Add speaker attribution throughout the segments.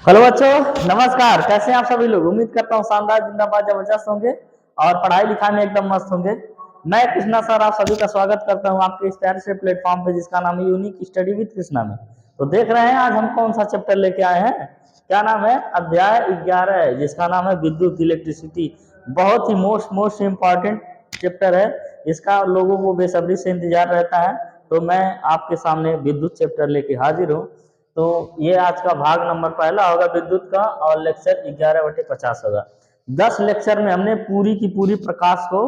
Speaker 1: Hello बच्चों, नमस्कार। कैसे हैं आप सभी लोग? उम्मीद करता हूँ शानदार, जिंदाबाद, जबरदस्त होंगे और पढ़ाई लिखाई में एकदम मस्त होंगे। मैं कृष्णा सर आप सभी का स्वागत करता हूँ आपके इस प्यारे से प्लेटफॉर्म पे जिसका नाम है यूनिक स्टडी विद कृष्णा में। तो देख रहे हैं आज हम कौन सा चैप्टर लेके आए हैं। क्या नाम है? अध्याय 11 जिसका नाम है विद्युत, इलेक्ट्रिसिटी। बहुत ही मोस्ट इम्पॉर्टेंट चैप्टर है। इसका लोगों को बेसब्री से इंतजार रहता है। तो मैं आपके सामने विद्युत चैप्टर लेके हाजिर हूँ। तो ये आज का भाग नंबर पहला होगा विद्युत का, और लेक्चर 11/50 होगा। 10 लेक्चर में हमने पूरी की पूरी प्रकाश को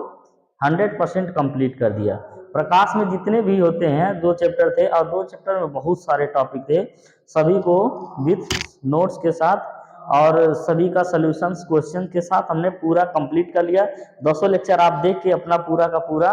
Speaker 1: 100% कंप्लीट कर दिया। प्रकाश में जितने भी होते हैं 2 चैप्टर थे, और 2 चैप्टर में बहुत सारे टॉपिक थे। सभी को विथ नोट्स के साथ और सभी का सॉल्यूशंस क्वेश्चन के साथ हमने पूरा कंप्लीट कर लिया। 200 लेक्चर आप देख के अपना पूरा का पूरा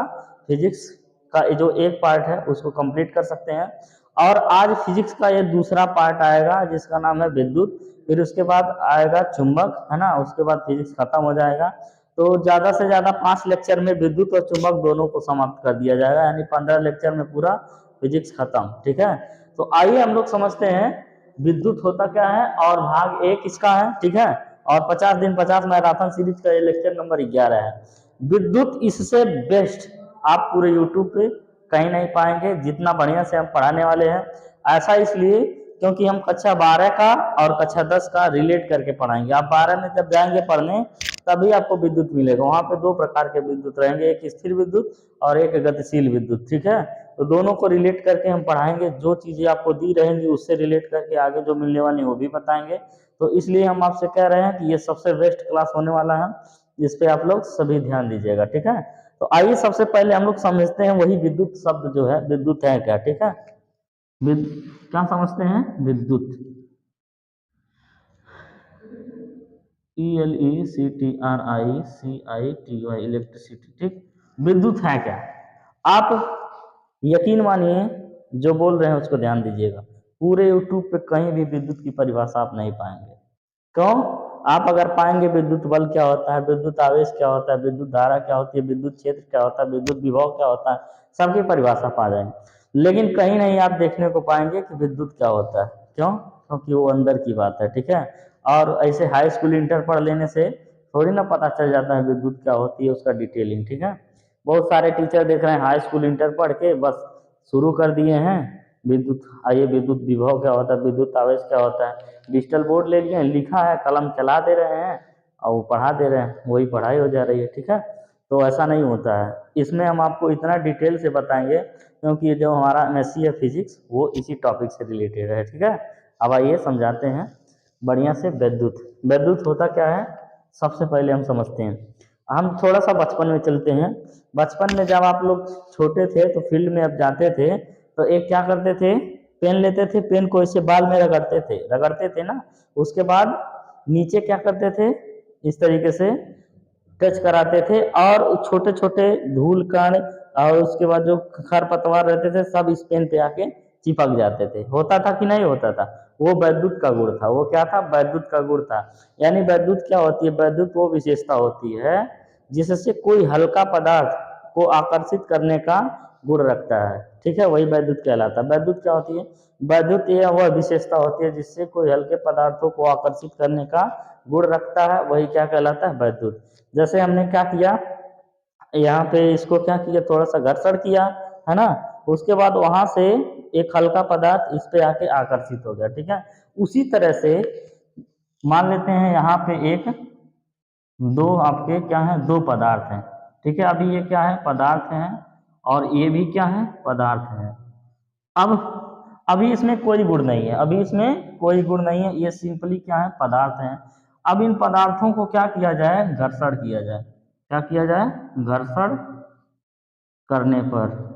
Speaker 1: फिजिक्स का जो एक पार्ट है उसको कंप्लीट कर सकते हैं। और आज फिजिक्स का ये दूसरा पार्ट आएगा जिसका नाम है विद्युत। फिर उसके बाद आएगा चुंबक, है ना। उसके बाद फिजिक्स खत्म हो जाएगा। तो ज्यादा से ज्यादा 5 लेक्चर में विद्युत और चुंबक दोनों को समाप्त कर दिया जाएगा, यानी 15 लेक्चर में पूरा फिजिक्स खत्म। ठीक है, तो आइए हम लोग समझते हैं विद्युत होता क्या है और भाग 1 इसका है। ठीक है, और 50 दिन 50 मैराथन सीरीज का ये लेक्चर नंबर 11 है। विद्युत इससे बेस्ट आप पूरे यूट्यूब पे कहीं नहीं पाएंगे, जितना बढ़िया से हम पढ़ाने वाले हैं। ऐसा इसलिए क्योंकि हम कक्षा 12 का और कक्षा 10 का रिलेट करके पढ़ाएंगे। आप 12 में जब जाएंगे पढ़ने तभी आपको विद्युत मिलेगा। वहां पे 2 प्रकार के विद्युत रहेंगे, एक स्थिर विद्युत और एक गतिशील विद्युत। ठीक है, तो दोनों को रिलेट करके हम पढ़ाएंगे। जो चीजें आपको दी रहेंगी उससे रिलेट करके आगे जो मिलने वाली वो भी बताएंगे। तो इसलिए हम आपसे कह रहे हैं कि ये सबसे बेस्ट क्लास होने वाला है, इस पे आप लोग सभी ध्यान दीजिएगा। ठीक है, तो आइए सबसे पहले हम लोग समझते हैं वही विद्युत शब्द जो है, विद्युत है क्या। ठीक है, क्या समझते हैं विद्युत? ELECTRICITY, electricity. ठीक, विद्युत है क्या? आप यकीन मानिए, जो बोल रहे हैं उसको ध्यान दीजिएगा। पूरे यूट्यूब पे कहीं भी विद्युत की परिभाषा आप नहीं पाएंगे। क्यों? आप अगर पाएंगे विद्युत बल क्या होता है, विद्युत आवेश क्या होता है, विद्युत धारा क्या होती है, विद्युत क्षेत्र क्या होता है, विद्युत विभव क्या होता है, सबकी परिभाषा पा जाएंगे। लेकिन कहीं नहीं आप देखने को पाएंगे कि विद्युत क्या होता है। क्यों? क्योंकि वो अंदर की बात है। ठीक है, और ऐसे हाई स्कूल इंटर पढ़ लेने से थोड़ी ना पता चल जाता है विद्युत क्या होती है, उसका डिटेलिंग। ठीक है, बहुत सारे टीचर देख रहे हैं हाई स्कूल इंटर पढ़ के बस शुरू कर दिए हैं विद्युत। आइए, विद्युत विभव क्या होता है, विद्युत आवेश क्या होता है, डिजिटल बोर्ड ले लिए, लिखा है, कलम चला दे रहे हैं और वो पढ़ा दे रहे हैं, वही पढ़ाई हो जा रही है। ठीक है, तो ऐसा नहीं होता है। इसमें हम आपको इतना डिटेल से बताएंगे क्योंकि ये जो हमारा MSc है फिजिक्स वो इसी टॉपिक से रिलेटेड है। ठीक है, अब आइए समझाते हैं बढ़िया से। विद्युत, विद्युत होता क्या है सबसे पहले हम समझते हैं। हम थोड़ा सा बचपन में चलते हैं। बचपन में जब आप लोग छोटे थे तो फील्ड में अब जाते थे तो एक क्या करते थे, पेन लेते थे, पेन को ऐसे बाल में रगड़ते थे ना। उसके बाद नीचे क्या करते थे, इस तरीके से टच कराते थे और छोटे छोटे धूल कण और उसके बाद जो खरपतवार रहते थे सब इस पेन पे आके चिपक जाते थे। होता था कि नहीं होता था? वो वैद्युत का गुण था। वो क्या था? वैद्युत का गुण था। यानी वैद्युत क्या होती है? वैद्युत वो विशेषता होती है जिससे कोई हल्का पदार्थ को आकर्षित करने का गुण रखता है। ठीक है, वही वैद्युत कहलाता है। वैद्युत क्या होती है? वैद्युत यह वह विशेषता होती है जिससे कोई हल्के पदार्थों को आकर्षित करने का गुण रखता है, वही क्या कहलाता है? वैद्युत। जैसे हमने क्या किया, यहाँ पे इसको क्या किया, थोड़ा सा घर्षण किया, है ना। उसके बाद वहां से एक हल्का पदार्थ इस पे आके आकर्षित हो गया। ठीक है, उसी तरह से मान लेते हैं यहाँ पे एक दो आपके क्या है, दो पदार्थ हैं। ठीक है, अभी ये क्या है, पदार्थ हैं और ये भी क्या है, पदार्थ है। अब अभी इसमें कोई गुण नहीं है, अभी इसमें कोई गुण नहीं है, ये सिंपली क्या है, पदार्थ हैं। अब इन पदार्थों को क्या किया जाए, घर्षण किया जाए। क्या किया जाए? घर्षण करने पर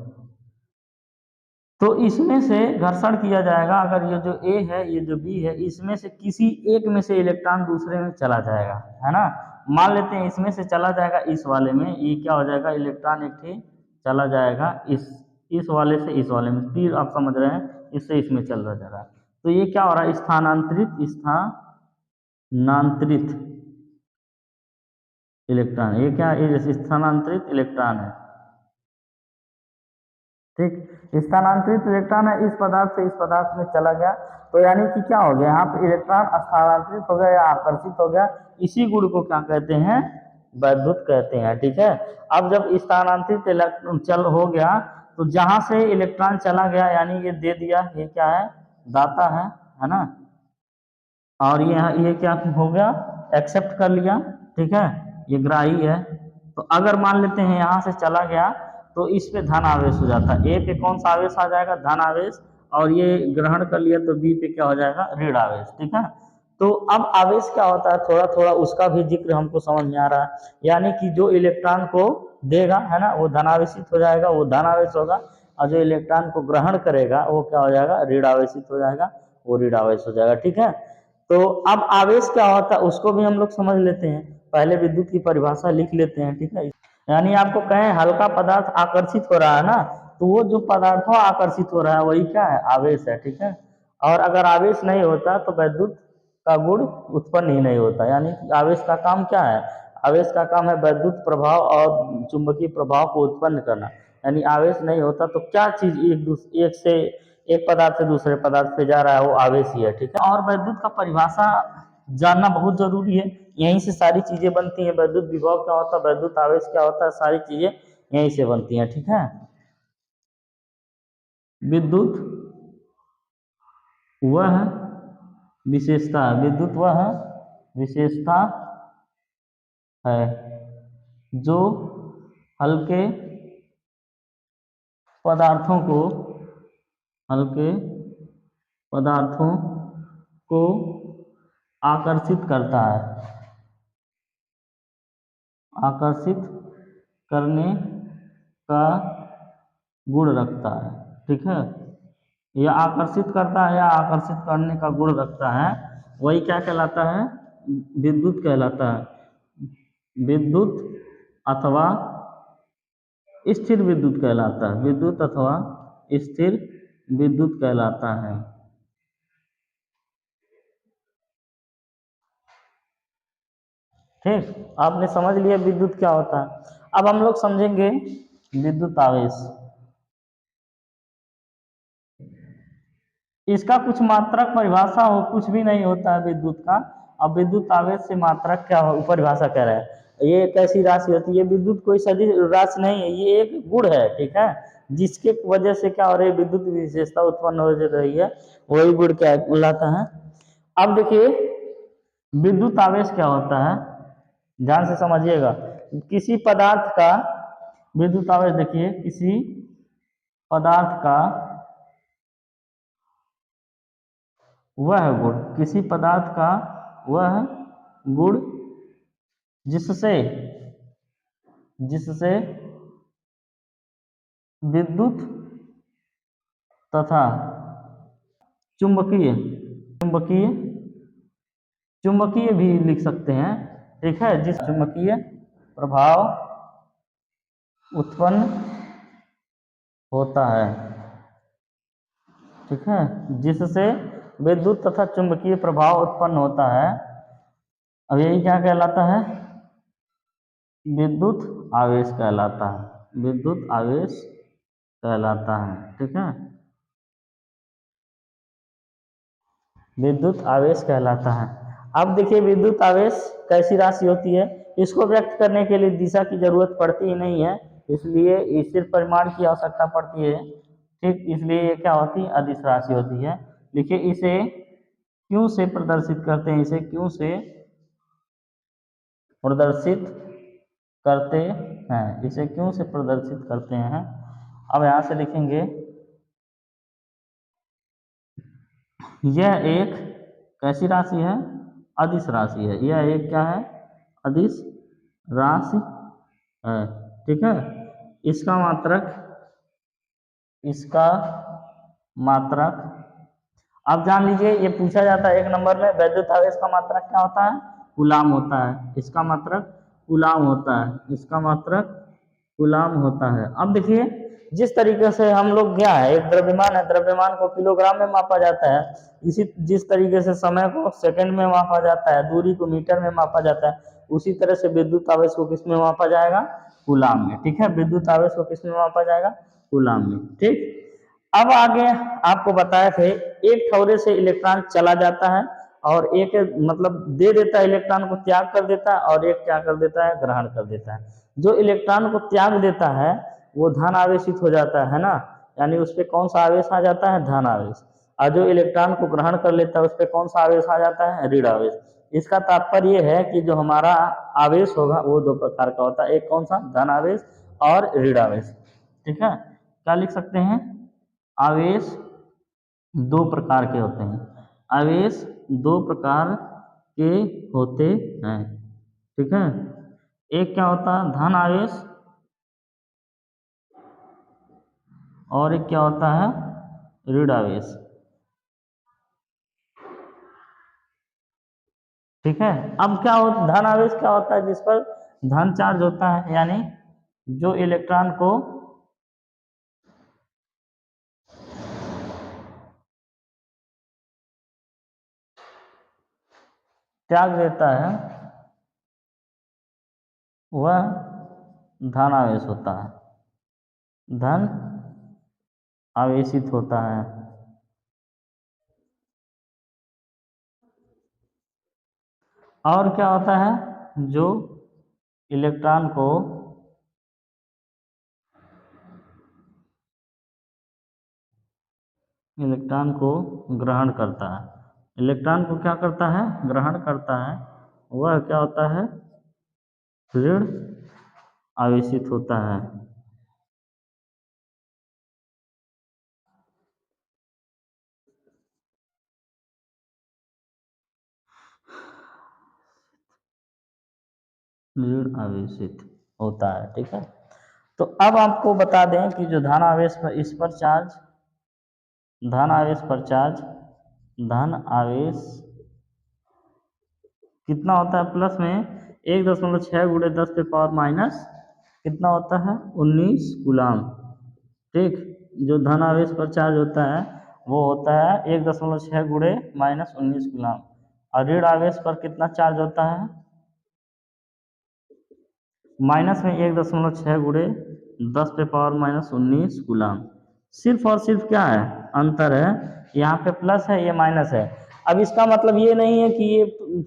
Speaker 1: तो इसमें से घर्षण किया जाएगा। अगर ये जो A है, ये जो B है, इसमें से किसी एक में से इलेक्ट्रॉन दूसरे में चला जाएगा, है ना। मान लेते हैं इसमें से चला जाएगा इस वाले में, ये क्या हो जाएगा, इलेक्ट्रॉन एक ठी चला जाएगा इस वाले से इस वाले में, तीर आप समझ रहे हैं, इससे इसमें चल रहा जा रहा है। तो ये क्या हो रहा है, स्थानांतरित इलेक्ट्रॉन। ये क्या, ये स्थानांतरित इलेक्ट्रॉन है। ठीक। स्थानांतरित इलेक्ट्रॉन है इस पदार्थ से इस पदार्थ में चला गया, तो यानी कि क्या हो गया यहाँ पे इलेक्ट्रॉन स्थानांतरित हो गया या आकर्षित हो गया, इसी गुण को क्या कहते हैं, वैद्युत कहते हैं। ठीक है। अब जब स्थानांतरित इलेक्ट्रॉन चल हो गया तो जहां से इलेक्ट्रॉन चला गया यानी ये दे दिया, ये क्या है, दाता है ना, और ये क्या हो गया, एक्सेप्ट कर लिया। ठीक है, ये ग्राही है। तो अगर मान लेते हैं यहाँ से चला गया तो इस पे धन आवेश हो जाता है, ए पे कौन सा आवेश आ जाएगा, धन आवेश, और ये ग्रहण कर लिया तो बी पे क्या हो जाएगा, ऋण आवेश। ठीक है। तो अब आवेश क्या होता है, थोड़ा थोड़ा उसका भी जिक्र हमको समझ में आ रहा है। यानी कि जो इलेक्ट्रॉन को देगा है ना वो धनावेशित हो जाएगा, वो धन आवेश होगा, और जो इलेक्ट्रॉन को ग्रहण करेगा वो क्या हो जाएगा, ऋण आवेशित हो जाएगा, वो ऋण आवेश हो जाएगा। ठीक है। तो अब आवेश क्या होता है उसको भी हम लोग समझ लेते हैं, पहले विद्युत की परिभाषा लिख लेते हैं। ठीक है। यानी आपको कहें हल्का पदार्थ आकर्षित हो रहा है ना, तो वो जो पदार्थ आकर्षित हो रहा है वही क्या है, आवेश है। ठीक है। और अगर आवेश नहीं होता तो वैद्युत का गुण उत्पन्न ही नहीं होता। यानी आवेश का काम क्या है, आवेश का काम है वैद्युत प्रभाव और चुंबकीय प्रभाव को उत्पन्न करना। यानी आवेश नहीं होता तो क्या चीज एक से एक पदार्थ से दूसरे पदार्थ पे जा रहा है, वो आवेश ही है। ठीक है। और वैद्युत का परिभाषा जानना बहुत जरूरी है, यहीं से सारी चीजें बनती हैं। वैद्युत विभव क्या होता है, वैद्युत आवेश क्या होता है, सारी चीजें यहीं से बनती हैं। ठीक है। विद्युत वह विशेषता, विद्युत वह विशेषता है जो हल्के पदार्थों को हल्के पदार्थों को आकर्षित करता है, आकर्षित करने का गुण रखता है। ठीक है। यह आकर्षित करता है या आकर्षित करने का गुण रखता है, वही क्या कहलाता है, विद्युत कहलाता है। विद्युत अथवा स्थिर विद्युत कहलाता है, विद्युत अथवा स्थिर विद्युत कहलाता है। ठीक, आपने समझ लिया विद्युत क्या होता है। अब हम लोग समझेंगे विद्युत आवेश। इसका कुछ मात्रक परिभाषा हो, कुछ भी नहीं होता है विद्युत का। अब विद्युत आवेश से मात्रक क्या हो, परिभाषा कह रहा है, ये एक ऐसी राशि होती है, विद्युत कोई सदिश राशि नहीं है, ये एक गुण है। ठीक है। जिसके वजह से क्या हो रही है, विद्युत विशेषता उत्पन्न हो रही है, वही गुण क्या कहलाता है। अब देखिए विद्युत आवेश क्या होता है, ध्यान से समझिएगा। किसी पदार्थ का विद्युत आवेश, देखिए किसी पदार्थ का वह गुण, किसी पदार्थ का वह गुण जिससे जिससे विद्युत तथा चुंबकीय चुंबकीय चुंबकीय भी लिख सकते हैं। ठीक है। जिस चुंबकीय प्रभाव उत्पन्न होता है, ठीक है, जिससे विद्युत तथा चुंबकीय प्रभाव उत्पन्न होता है, अब यही क्या कहलाता है, विद्युत आवेश कहलाता है, विद्युत आवेश कहलाता है। ठीक है। विद्युत आवेश कहलाता है। अब देखिए विद्युत आवेश कैसी राशि होती है, इसको व्यक्त करने के लिए दिशा की जरूरत पड़ती ही नहीं है, इसलिए इस सिर्फ परिमाण की आवश्यकता पड़ती है। ठीक, इसलिए ये क्या होती है, अदिश राशि होती है। देखिए इसे क्यों से प्रदर्शित करते हैं, इसे क्यों से प्रदर्शित करते हैं, इसे क्यों से प्रदर्शित करते हैं। अब यहाँ से लिखेंगे, यह एक कैसी राशि है, अदिश राशि है। यह एक क्या है, अदिश राशि है। ठीक है। इसका मात्रक इसका मात्रक अब जान लीजिए, ये पूछा जाता है 1 नंबर में, वैद्युत आवेश का मात्रक क्या होता है, कूलाम होता है। इसका मात्रक कूलाम होता है, इसका मात्रक कूलाम होता है। अब देखिए जिस तरीके से हम लोग क्या है, एक द्रव्यमान है, द्रव्यमान को किलोग्राम में मापा जाता है, इसी जिस तरीके से समय को सेकंड में मापा जाता है, दूरी को मीटर में मापा जाता है, उसी तरह से विद्युत आवेश को किस में मापा जाएगा, कूलाम में। ठीक है। विद्युत आवेश को किस में मापा जाएगा, कूलाम में। ठीक, अब आगे आपको बताए थे एक थोड़े से इलेक्ट्रॉन चला जाता है और एक मतलब दे देता है, इलेक्ट्रॉन को त्याग कर देता है, और एक क्या कर देता है, ग्रहण कर देता है। जो इलेक्ट्रॉन को त्याग देता है वो धन आवेशित हो जाता है ना, यानी उस पर कौन सा आवेश आ जाता है, धन आवेश। और जो इलेक्ट्रॉन को ग्रहण कर लेता है उस पर कौन सा आवेश आ जाता है, ऋण आवेश। इसका तात्पर्य यह है कि जो हमारा आवेश होगा वो दो प्रकार का होता है, एक कौन सा, धन आवेश और ऋण आवेश। ठीक है, क्या लिख सकते हैं, आवेश दो प्रकार के होते हैं, आवेश दो प्रकार के होते हैं। ठीक है, एक क्या होता है, धन आवेश, और एक क्या होता है, ऋण आवेश। ठीक है, अब क्या होता, धन आवेश क्या होता है, जिस पर धन चार्ज होता है, यानी जो इलेक्ट्रॉन को त्याग देता है वह धन आवेश होता है, धन आवेशित होता है। और क्या होता है, जो इलेक्ट्रॉन को ग्रहण करता है, इलेक्ट्रॉन को क्या करता है, ग्रहण करता है, वह क्या होता है, ऋण आवेशित होता है। ऋण आवेशित होता है। ठीक है, तो अब आपको बता दें कि जो धन आवेश पर, इस पर चार्ज, धन आवेश पर चार्ज, धन आवेश कितना होता है, प्लस में 1.6 गुणे 10 पे पावर माइनस कितना होता है, 19 कूलाम। ठीक, जो धन आवेश पर चार्ज होता है वो होता है 1.6 गुणे माइनस 19 कूलाम। और ऋण आवेश पर कितना चार्ज होता है, माइनस में 1.6 गुणे 10 पे पावर माइनस 19 कूलाम। सिर्फ और सिर्फ क्या है, अंतर है, यहाँ पे प्लस है, ये माइनस है। अब इसका मतलब ये नहीं है कि ये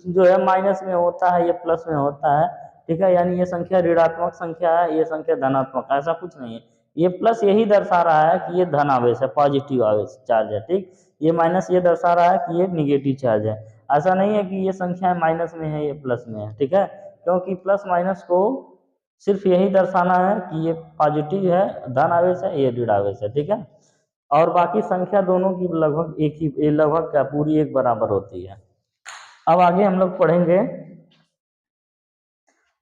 Speaker 1: जो है माइनस में होता है, ये प्लस में होता है। ठीक है, यानी ये संख्या ऋणात्मक संख्या है, ये संख्या धनात्मक, ऐसा कुछ नहीं है। ये प्लस यही दर्शा रहा है कि ये धन आवेश है, पॉजिटिव आवेश चार्ज है। ठीक, ये माइनस ये दर्शा रहा है कि ये निगेटिव चार्ज है। ऐसा नहीं है कि ये संख्या माइनस में है, ये प्लस में है। ठीक है, क्योंकि प्लस माइनस को सिर्फ यही दर्शाना है कि ये पॉजिटिव है, धन आवेश है, ये ऋण आवेश है। ठीक है, और बाकी संख्या दोनों की लगभग एक ही, लगभग क्या, पूरी एक बराबर होती है। अब आगे हम लोग पढ़ेंगे,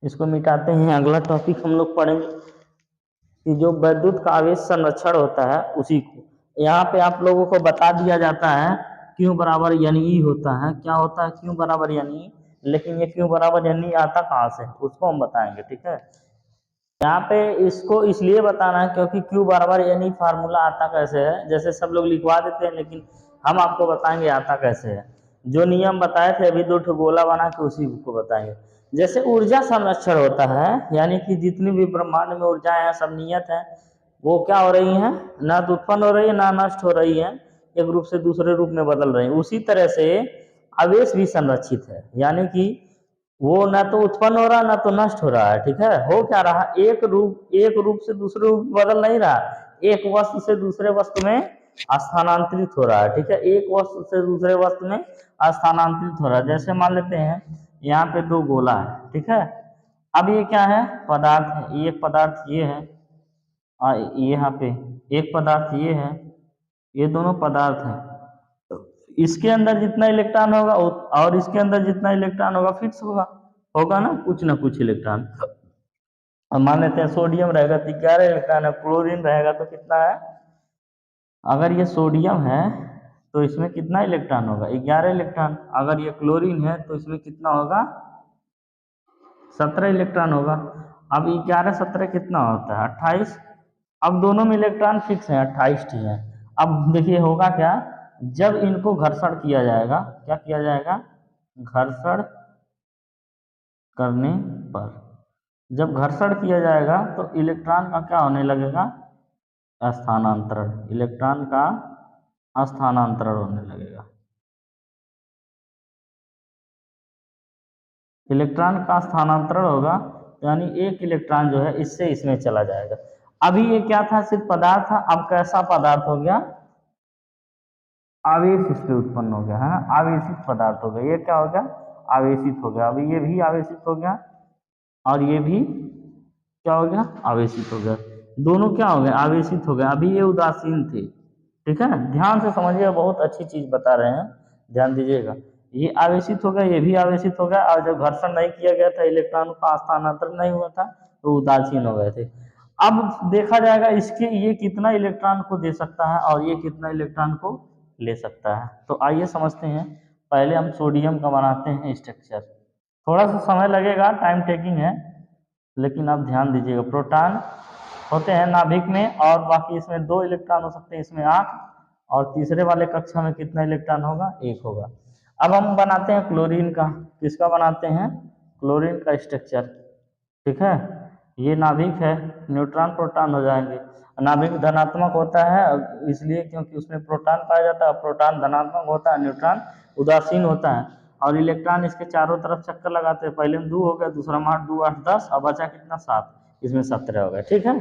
Speaker 1: इसको मिटाते हैं, अगला टॉपिक हम लोग पढ़ेंगे कि जो वैद्युत का आवेश संरक्षण होता है उसी को यहाँ पे आप लोगों को बता दिया जाता है, क्यों बराबर यानी ई होता है, क्या होता है, क्यों बराबर यानी ई। लेकिन ये क्यों बराबर यानी आता कहाँ से, उसको हम बताएंगे। ठीक है, यहाँ पे इसको इसलिए बताना है क्योंकि क्यू बराबर यानी फार्मूला आता कैसे है, जैसे सब लोग लिखवा देते हैं लेकिन हम आपको बताएंगे आता कैसे है। जो नियम बताए थे अभी, दो ठो गोला बना के उसी को बताएंगे। जैसे ऊर्जा संरक्षण होता है, यानी कि जितनी भी ब्रह्मांड में ऊर्जाएं हैं सब नियत है, वो क्या हो रही हैं, ना तो उत्पन्न हो रही है ना नष्ट हो रही है, एक रूप से दूसरे रूप में बदल रही है। उसी तरह से आवेश भी संरक्षित है, यानी कि वो ना तो उत्पन्न हो रहा ना तो नष्ट हो रहा है। ठीक है, हो क्या रहा, एक रूप से दूसरे रूप बदल नहीं रहा, एक वस्तु से दूसरे वस्तु में स्थानांतरित हो रहा है। ठीक है, एक वस्तु से दूसरे वस्तु में स्थानांतरित हो रहा है। जैसे मान लेते हैं यहाँ पे दो गोला है। ठीक है, अब ये क्या है, पदार्थ है, ये पदार्थ ये है, ये यहाँ पे एक पदार्थ ये है, ये दोनों पदार्थ हैं। इसके अंदर जितना इलेक्ट्रॉन होगा और इसके अंदर जितना इलेक्ट्रॉन होगा फिक्स होगा, होगा ना कुछ इलेक्ट्रॉन। अब मान लेते हैं सोडियम रहेगा तो 11 इलेक्ट्रॉन है, क्लोरीन रहेगा तो कितना है, अगर ये सोडियम है तो इसमें कितना इलेक्ट्रॉन होगा, 11 इलेक्ट्रॉन। अगर ये क्लोरीन है तो इसमें कितना होगा, 17 इलेक्ट्रॉन होगा। अब 11 17 कितना होता है, 28। अब दोनों में इलेक्ट्रॉन फिक्स है, 28 ही है। अब देखिए होगा क्या, जब इनको घर्षण किया जाएगा, क्या किया जाएगा, घर्षण करने पर, जब घर्षण किया जाएगा तो इलेक्ट्रॉन का क्या होने लगेगा, स्थानांतरण, इलेक्ट्रॉन का स्थानांतरण होने लगेगा। इलेक्ट्रॉन का स्थानांतरण होगा यानी एक इलेक्ट्रॉन जो है इससे इसमें चला जाएगा। अभी ये क्या था, सिर्फ पदार्थ था, अब कैसा पदार्थ हो गया, आवेश इससे उत्पन्न हो गया है ना, आवेशित पदार्थ हो गया। ये क्या हो गया, आवेशित हो गया। अभी ये भी आवेशित हो गया और ये भी क्या हो गया, आवेशित हो गया। दोनों क्या हो गए, आवेशित हो गए। अभी ये उदासीन थे। ठीक है, ध्यान से समझिए, बहुत अच्छी चीज बता रहे हैं, ध्यान दीजिएगा। ये आवेशित हो गया, ये भी आवेशित हो गया, और जब घर्षण नहीं किया गया था, इलेक्ट्रॉन का स्थानांतरण नहीं हुआ था, तो उदासीन हो गए थे। अब देखा जाएगा इसके ये कितना इलेक्ट्रॉन को दे सकता है और ये कितना इलेक्ट्रॉन को ले सकता है। तो आइए समझते हैं। पहले हम सोडियम का बनाते हैं स्ट्रक्चर। थोड़ा सा समय लगेगा, टाइम टेकिंग है, लेकिन आप ध्यान दीजिएगा। प्रोटॉन होते हैं नाभिक में, और बाकी इसमें 2 इलेक्ट्रॉन हो सकते हैं, इसमें 8, और तीसरे वाले कक्षा में कितना इलेक्ट्रॉन होगा, 1 होगा। अब हम बनाते हैं क्लोरीन का। किसका बनाते हैं, क्लोरीन का स्ट्रक्चर। ठीक है, ये नाभिक है, न्यूट्रॉन प्रोटॉन हो जाएंगे। नाभिक धनात्मक होता है इसलिए क्योंकि उसमें प्रोटॉन पाया जाता है, प्रोटॉन धनात्मक होता है, न्यूट्रॉन उदासीन होता है, और इलेक्ट्रॉन इसके चारों तरफ चक्कर लगाते हैं। पहले में 2 हो गया, दूसरा में 8, 2, 8, 10, और बचा कितना, 7, इसमें 17 हो गया। ठीक है,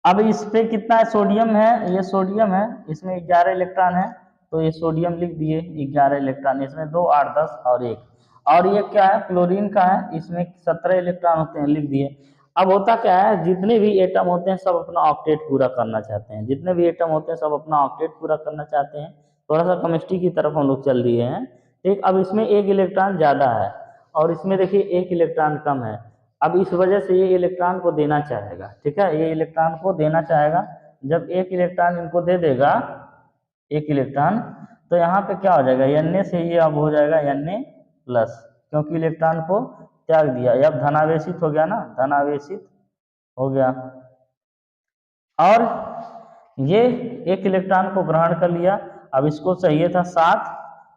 Speaker 1: अब इस पे कितना है, सोडियम है, ये सोडियम है, इसमें 11 इलेक्ट्रॉन है, तो ये सोडियम लिख दिए 11 इलेक्ट्रॉन, इसमें 2, 8, 10 और 1। और ये क्या है, क्लोरीन का है, इसमें 17 इलेक्ट्रॉन होते हैं, लिख दिए। अब होता क्या है, जितने भी एटम होते हैं सब अपना ऑक्टेट पूरा करना चाहते हैं, जितने भी एटम होते हैं सब अपना ऑक्टेट पूरा करना चाहते हैं। थोड़ा सा केमिस्ट्री की तरफ हम लोग चल दिए हैं। ठीक, अब इसमें 1 इलेक्ट्रॉन ज़्यादा है और इसमें देखिए 1 इलेक्ट्रॉन कम है। अब इस वजह से ये इलेक्ट्रॉन को देना चाहेगा। ठीक है, ये इलेक्ट्रॉन को देना चाहेगा। जब 1 इलेक्ट्रॉन इनको दे देगा, 1 इलेक्ट्रॉन, तो यहाँ पे क्या हो जाएगा, Na से ये अब हो जाएगा Na प्लस, क्योंकि इलेक्ट्रॉन को त्याग दिया। अब धनावेशित हो गया ना, धनावेशित हो गया। और ये 1 इलेक्ट्रॉन को ग्रहण कर लिया। अब इसको चाहिए था 7,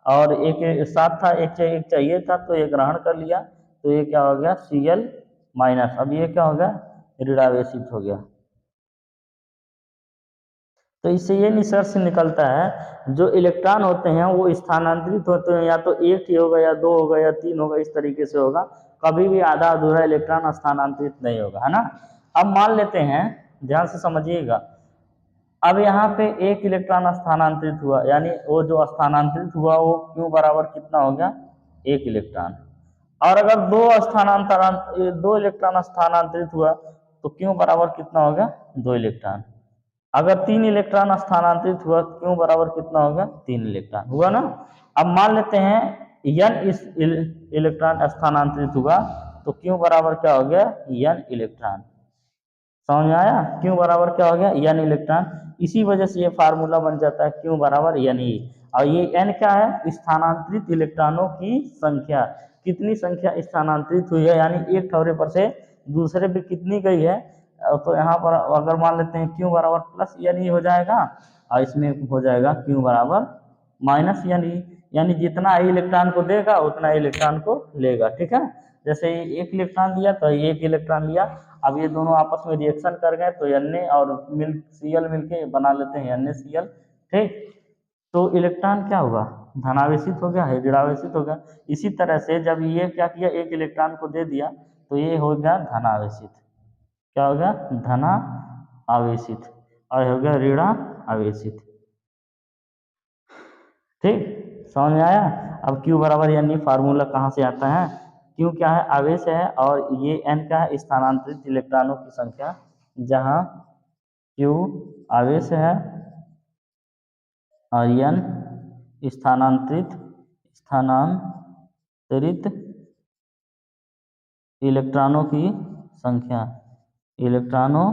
Speaker 1: और एक 7 था, एक चाहिए था, तो ये ग्रहण कर लिया, तो ये क्या हो गया, Cl माइनस। अब ये क्या हो गया, ऋणावेशित हो गया। तो इससे ये निष्कर्ष निकलता है, जो इलेक्ट्रॉन होते हैं वो स्थानांतरित होते हैं, या तो 1 ही होगा, या 2 होगा, या 3 होगा, इस तरीके से होगा। कभी भी आधा अधूरा इलेक्ट्रॉन स्थानांतरित नहीं होगा, है ना। अब मान लेते हैं, ध्यान से समझिएगा। अब यहाँ पे 1 इलेक्ट्रॉन स्थानांतरित हुआ, यानी वो जो स्थानांतरित हुआ वो क्यों बराबर कितना हो गया, 1 इलेक्ट्रॉन। और अगर 2 इलेक्ट्रॉन स्थानांतरित हुआ तो क्यों बराबर कितना होगा, 2 इलेक्ट्रॉन। अगर 3 इलेक्ट्रॉन स्थानांतरित हुआ तो क्यों बराबर कितना होगा, 3 इलेक्ट्रॉन हुआ ना। अब मान लेते हैं n इस इलेक्ट्रॉन स्थानांतरित हुआ, तो क्यों बराबर क्या हो गया, n इलेक्ट्रॉन। समझ में आया, क्यों बराबर क्या हो गया, n इलेक्ट्रॉन। इसी वजह से ये फार्मूला बन जाता है, क्यों बराबर Ne। और ये n क्या है, स्थानांतरित इलेक्ट्रॉनों की संख्या, कितनी संख्या स्थानांतरित हुई है, यानी एक ठौरे पर से दूसरे पे कितनी गई है। तो यहाँ पर अगर मान लेते हैं क्यों बराबर प्लस Ne हो जाएगा, और इसमें हो जाएगा क्यों बराबर माइनस Ne, यानी जितना इलेक्ट्रॉन को देगा उतना इलेक्ट्रॉन को लेगा। ठीक है, जैसे 1 इलेक्ट्रॉन दिया तो 1 इलेक्ट्रॉन लिया। अब ये दोनों आपस में रिएक्शन कर गए तो Na और Cl मिलके बना लेते हैं NaCl। ठीक, तो इलेक्ट्रॉन क्या हुआ, धनावेशित हो गया है, ऋणावेशित हो गया। इसी तरह से जब ये क्या किया, 1 इलेक्ट्रॉन को दे दिया, तो ये हो गया धनावेशित। क्या हो गया, धना आवेशित, और हो गया ऋणा आवेशित। ठीक, समझ में आया। अब Q बराबर यानी फार्मूला कहाँ से आता है, Q क्या है, आवेश है, और ये N क्या है, स्थानांतरित इलेक्ट्रॉनों की संख्या। जहाँ Q आवेश है और N स्थानांतरित इलेक्ट्रॉनों की संख्या, इलेक्ट्रॉनों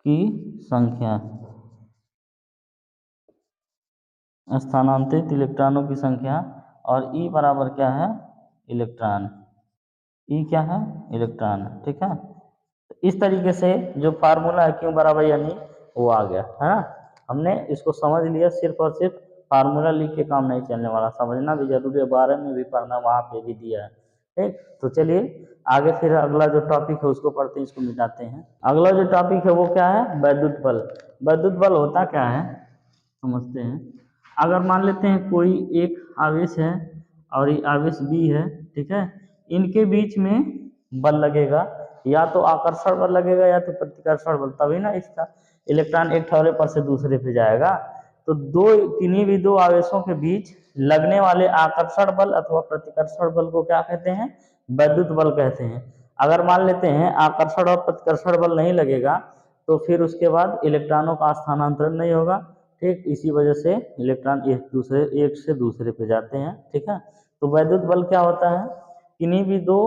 Speaker 1: की संख्या, स्थानांतरित इलेक्ट्रॉनों की संख्या। और E बराबर क्या है, इलेक्ट्रॉन। E क्या है, इलेक्ट्रॉन। ठीक है, तो इस तरीके से जो फार्मूला है क्यों बराबर यानी वो आ गया है ना। हमने इसको समझ लिया, सिर्फ और सिर्फ फार्मूला लिख के काम नहीं चलने वाला, समझना भी जरूरी है, बारे में भी पढ़ना, वहाँ पे भी दिया है। ठीक, तो चलिए आगे फिर अगला जो टॉपिक है उसको पढ़ते हैं, इसको मिटाते हैं। अगला जो टॉपिक है वो क्या है, वैद्युत बल। वैद्युत बल होता क्या है समझते हैं। अगर मान लेते हैं कोई एक आवेश है और ये आवेश बी है, ठीक है, इनके बीच में बल लगेगा, या तो आकर्षण बल लगेगा या तो प्रतिकर्षण बल, तभी ना इसका इलेक्ट्रॉन एक ठौरे पर से दूसरे पे जाएगा। तो किन्हीं भी दो आवेशों के बीच लगने वाले आकर्षण बल अथवा प्रतिकर्षण बल को क्या कहते हैं, वैद्युत बल कहते हैं। अगर मान लेते हैं आकर्षण और प्रतिकर्षण बल नहीं लगेगा तो फिर उसके बाद इलेक्ट्रॉनों का स्थानांतरण नहीं होगा, ठीक, इसी वजह से इलेक्ट्रॉन एक से दूसरे पे जाते हैं, ठीक है। तो वैद्युत बल क्या होता है, किन्हीं भी दो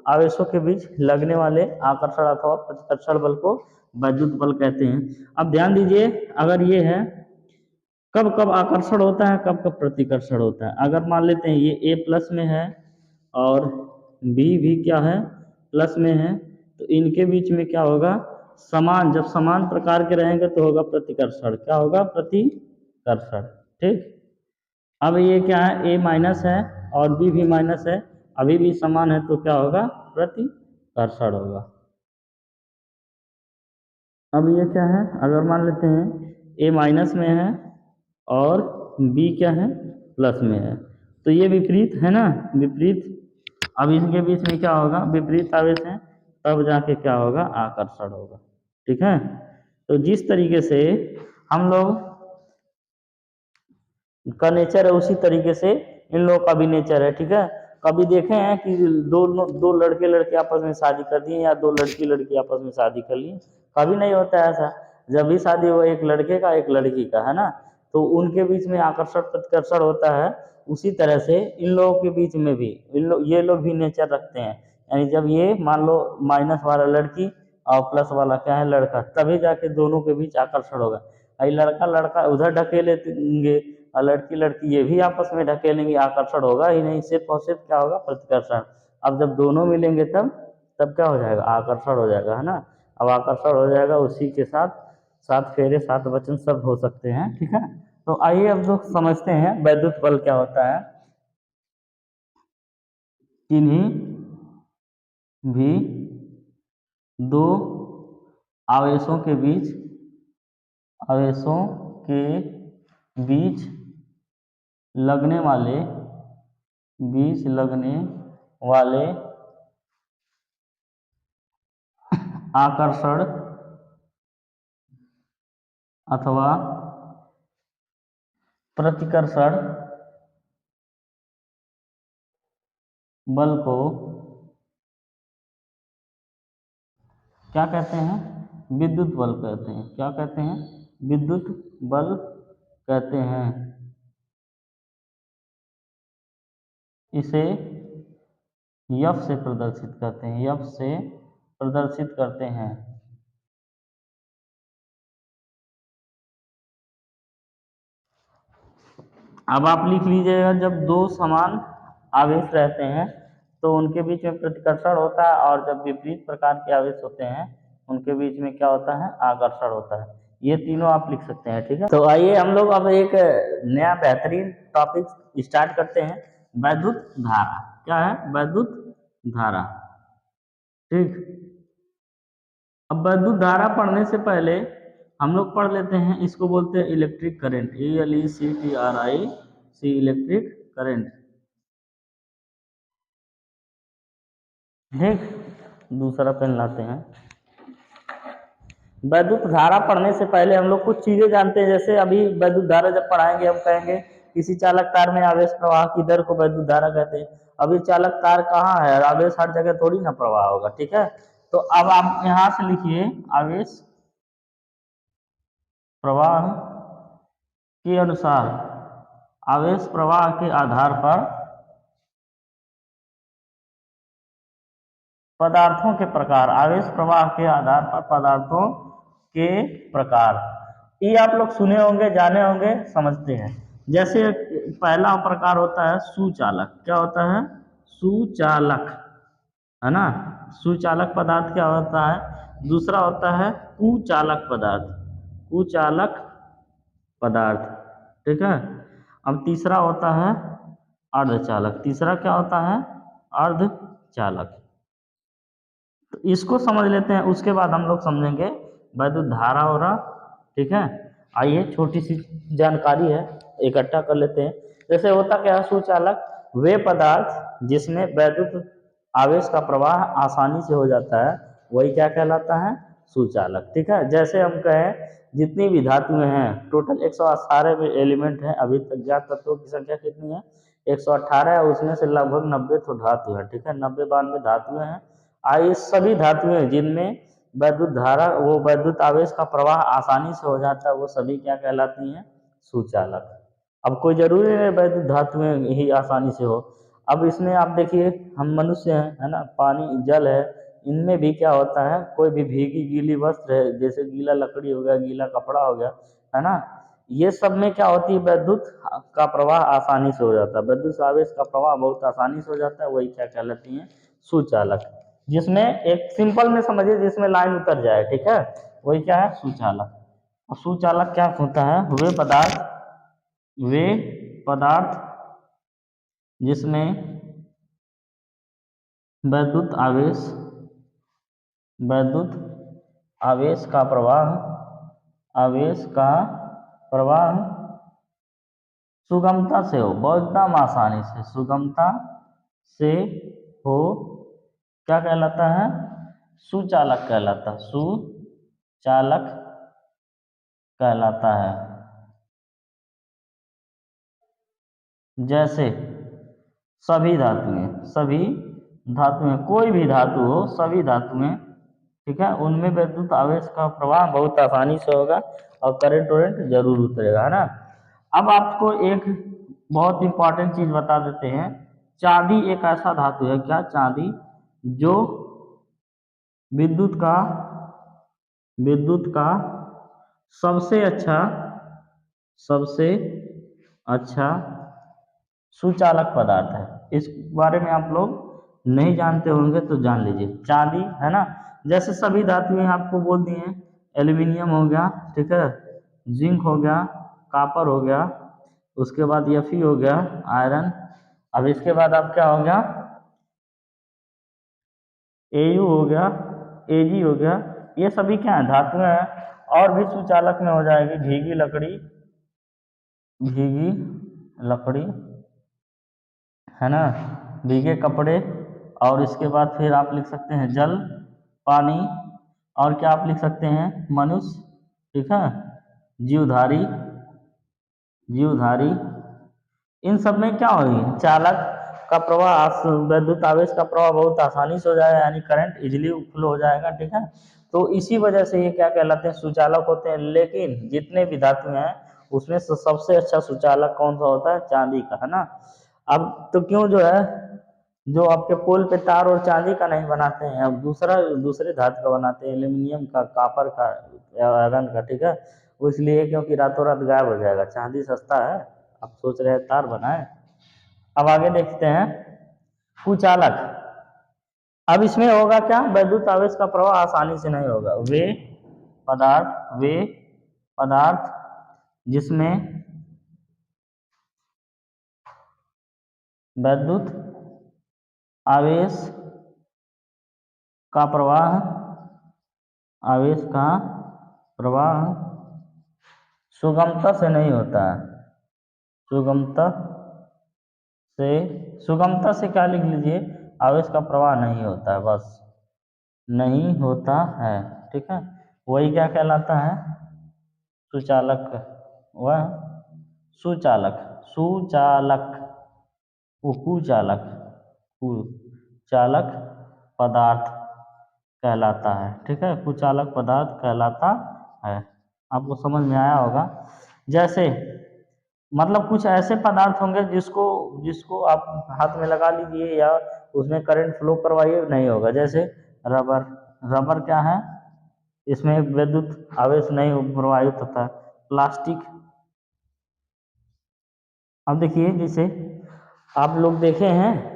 Speaker 1: आवेशों के बीच लगने वाले आकर्षण अथवा प्रतिकर्षण बल को वैद्युत बल कहते हैं। अब ध्यान दीजिए, अगर ये है कब कब आकर्षण होता है, कब कब प्रतिकर्षण होता है। अगर मान लेते हैं ये ए प्लस में है और बी भी क्या है, प्लस में है, तो इनके बीच में क्या होगा, समान, जब समान प्रकार के रहेंगे तो होगा प्रतिकर्षण, क्या होगा, प्रतिकर्षण, ठीक। अब ये क्या है, ए माइनस है और बी भी माइनस है, अभी भी समान है तो क्या होगा, प्रतिकर्षण होगा। अब ये क्या है, अगर मान लेते हैं ए माइनस में है और बी क्या है, प्लस में है, तो ये विपरीत है ना, विपरीत। अब इनके बीच में क्या होगा, विपरीत आवेश है, तब जाके क्या होगा, आकर्षण होगा, ठीक है। तो जिस तरीके से हम लोग का नेचर है उसी तरीके से इन लोगों का भी नेचर है, ठीक है। कभी देखे हैं कि दो लड़के लड़के आपस में शादी कर दिए या दो लड़की लड़की आपस में शादी कर लिए, कभी नहीं होता है ऐसा। जब भी शादी हो एक लड़के का एक लड़की का, है ना, तो उनके बीच में आकर्षण प्रतिकर्षण होता है। उसी तरह से इन लोगों के बीच में भी ये लोग भी नेचर रखते हैं, यानी जब ये मान लो माइनस वाला लड़की और प्लस वाला क्या है, लड़का, तभी जाके दोनों के बीच आकर्षण होगा। लड़का लड़का उधर ढकेलेंगे और लड़की लड़की ये भी आपस में ढकेलेंगे, आकर्षण होगा ही नहीं, सिर्फ और सिर्फ क्या होगा, प्रतिकर्षण। अब जब दोनों मिलेंगे तब तब क्या हो जाएगा, आकर्षण हो जाएगा, है ना। अब आकर्षण हो जाएगा, उसी के साथ सात फेरे सात वचन सब हो सकते हैं, ठीक है। तो आइए अब लोग समझते हैं वैद्युत बल क्या होता है। किन्हीं भी दो आवेशों के बीच आवेशों के बीच लगने वाले आकर्षण अथवा प्रतिकर्षण बल को क्या कहते हैं, विद्युत बल कहते हैं। क्या कहते हैं, विद्युत बल कहते हैं। इसे F से प्रदर्शित करते हैं, F से प्रदर्शित करते हैं। अब आप लिख लीजिएगा, जब दो समान आवेश रहते हैं तो उनके बीच में प्रतिकर्षण होता है, और जब विपरीत प्रकार के आवेश होते हैं उनके बीच में क्या होता है, आकर्षण होता है। ये तीनों आप लिख सकते हैं, ठीक है। तो आइए हम लोग अब एक नया बेहतरीन टॉपिक स्टार्ट करते हैं, वैद्युत धारा। क्या है, वैद्युत धारा, ठीक। अब वैद्युत धारा पढ़ने से पहले हम लोग पढ़ लेते हैं, इसको बोलते हैं electric current, ELECTRIC, electric current, ठीक। दूसरा पेन लाते हैं। वैद्युत धारा पढ़ने से पहले हम लोग कुछ चीजें जानते हैं, जैसे अभी वैद्युत धारा जब पढ़ाएंगे हम कहेंगे किसी चालक तार में आवेश प्रवाह की दर को वैद्युत धारा कहते हैं। अभी चालक तार कहाँ है, आवेश हर जगह थोड़ी ना प्रवाह होगा, ठीक है। तो अब आप यहाँ से लिखिए, आवेश प्रवाह के अनुसार, आवेश प्रवाह के आधार पर पदार्थों के प्रकार, आवेश प्रवाह के आधार पर पदार्थों के प्रकार, ये आप लोग सुने होंगे, जाने होंगे, समझते हैं। जैसे पहला प्रकार होता है सुचालक। क्या होता है, सुचालक, है ना। सुचालक पदार्थ क्या होता है। दूसरा होता है कुचालक पदार्थ, कुचालक पदार्थ, ठीक है। अब तीसरा होता है अर्धचालक। तीसरा क्या होता है, अर्धचालक, चालक। तो इसको समझ लेते हैं, उसके बाद हम लोग समझेंगे वैद्युत धारा और, ठीक है। आइए छोटी सी जानकारी है, इकट्ठा कर लेते हैं। जैसे होता क्या है, सुचालक वे पदार्थ जिसमें वैद्युत आवेश का प्रवाह आसानी से हो जाता है, वही क्या कहलाता है, सुचालक। ठीक है, जैसे हम कहें जितनी भी धातुएं हैं, टोटल 118 एलिमेंट हैं, अभी तक ज्ञात तत्वों की संख्या कितनी है, 118 है। उसमें से लगभग 90 तो धातु है, ठीक है, 90-92 धातुएं हैं। ये सभी धातुएं जिनमें वैद्युत धारा, वो वैद्युत आवेश का प्रवाह आसानी से हो जाता है, वो सभी क्या कहलाती हैं, सुचालक। अब कोई जरूरी नहीं वैद्युत धातुएं ही आसानी से हो। अब इसमें आप देखिए, हम मनुष्य हैं, है ना, पानी जल है, इनमें भी क्या होता है, कोई भी भीगी गीली वस्त्र है, जैसे गीला लकड़ी हो गया, गीला कपड़ा हो गया, है ना, ये सब में क्या होती है, विद्युत का प्रवाह आसानी से हो जाता है, विद्युत आवेश का प्रवाह बहुत आसानी से हो जाता है, वही क्या कहलाती हैं, सुचालक। जिसमें एक सिंपल में समझिए, जिसमें लाइन उतर जाए, ठीक है, वही क्या है, सुचालक। और सुचालक क्या होता है, वे पदार्थ जिसमें वैद्युत आवेश का प्रवाह सुगमता से हो, बहुत एकदम आसानी से, सुगमता से हो, क्या कहलाता है, सुचालक कहलाता है, सुचालक कहलाता है। जैसे सभी धातुएं, कोई भी धातु हो, सभी धातुएं, ठीक है, उनमें विद्युत आवेश का प्रवाह बहुत आसानी से होगा और करंट वरेंट जरूर उतरेगा, है ना। अब आपको एक बहुत इंपॉर्टेंट चीज बता देते हैं, चांदी एक ऐसा धातु है, क्या, चांदी, जो विद्युत का सबसे अच्छा सुचालक पदार्थ है। इस बारे में आप लोग नहीं जानते होंगे तो जान लीजिए, चांदी, है ना। जैसे सभी धातुएं आपको बोल दी हैं, एल्यूमिनियम हो गया, ठीक है, जिंक हो गया, कॉपर हो गया, उसके बाद Fe हो गया, आयरन। अब इसके बाद आप क्या हो गया, Au हो गया, Ag हो गया, ये सभी क्या है, धातुएं हैं। और भी सुचालक में हो जाएगी भीगी लकड़ी, है ना, भीगे कपड़े, और इसके बाद फिर आप लिख सकते हैं जल, पानी, और क्या आप लिख सकते हैं, मनुष्य, ठीक है, जीवधारी, इन सब में क्या होगी, चालक का प्रवाह, विद्युत आवेश का प्रवाह बहुत आसानी से हो जाएगा, यानी करंट इजिली फ्लो हो जाएगा, ठीक है। तो इसी वजह से ये क्या कहलाते हैं, सुचालक होते हैं। लेकिन जितने भी धातु हैं, उसमें से सबसे अच्छा सुचालक कौन सा होता है, चांदी का, है ना। अब तो क्यों जो है, जो आपके पोल पे तार और चांदी का नहीं बनाते हैं, अब दूसरे धातु का बनाते हैं, एल्यूमिनियम का, कॉपर का, आयरन का, ठीक है, वो इसलिए क्योंकि रातों रात गायब हो जाएगा, चांदी सस्ता है, आप सोच रहे हैं तार बनाए। अब आगे देखते हैं, कुचालक। अब इसमें होगा क्या, विद्युत आवेश का प्रवाह आसानी से नहीं होगा। वे पदार्थ जिसमें विद्युत आवेश का प्रवाह सुगमता से नहीं होता है, सुगमता से क्या लिख लीजिए, आवेश का प्रवाह नहीं होता है, बस नहीं होता है, ठीक है, वही क्या कहलाता है, सुचालक। वह सुचालक वो कुचालक पदार्थ कहलाता है, ठीक है, कुचालक पदार्थ कहलाता है। आपको समझ में आया होगा। जैसे मतलब कुछ ऐसे पदार्थ होंगे जिसको आप हाथ में लगा लीजिए या उसमें करंट फ्लो करवाइए, नहीं होगा। जैसे रबर क्या है, इसमें विद्युत आवेश नहीं प्रवाहित होता। प्लास्टिक, अब देखिए, जैसे आप लोग देखे हैं,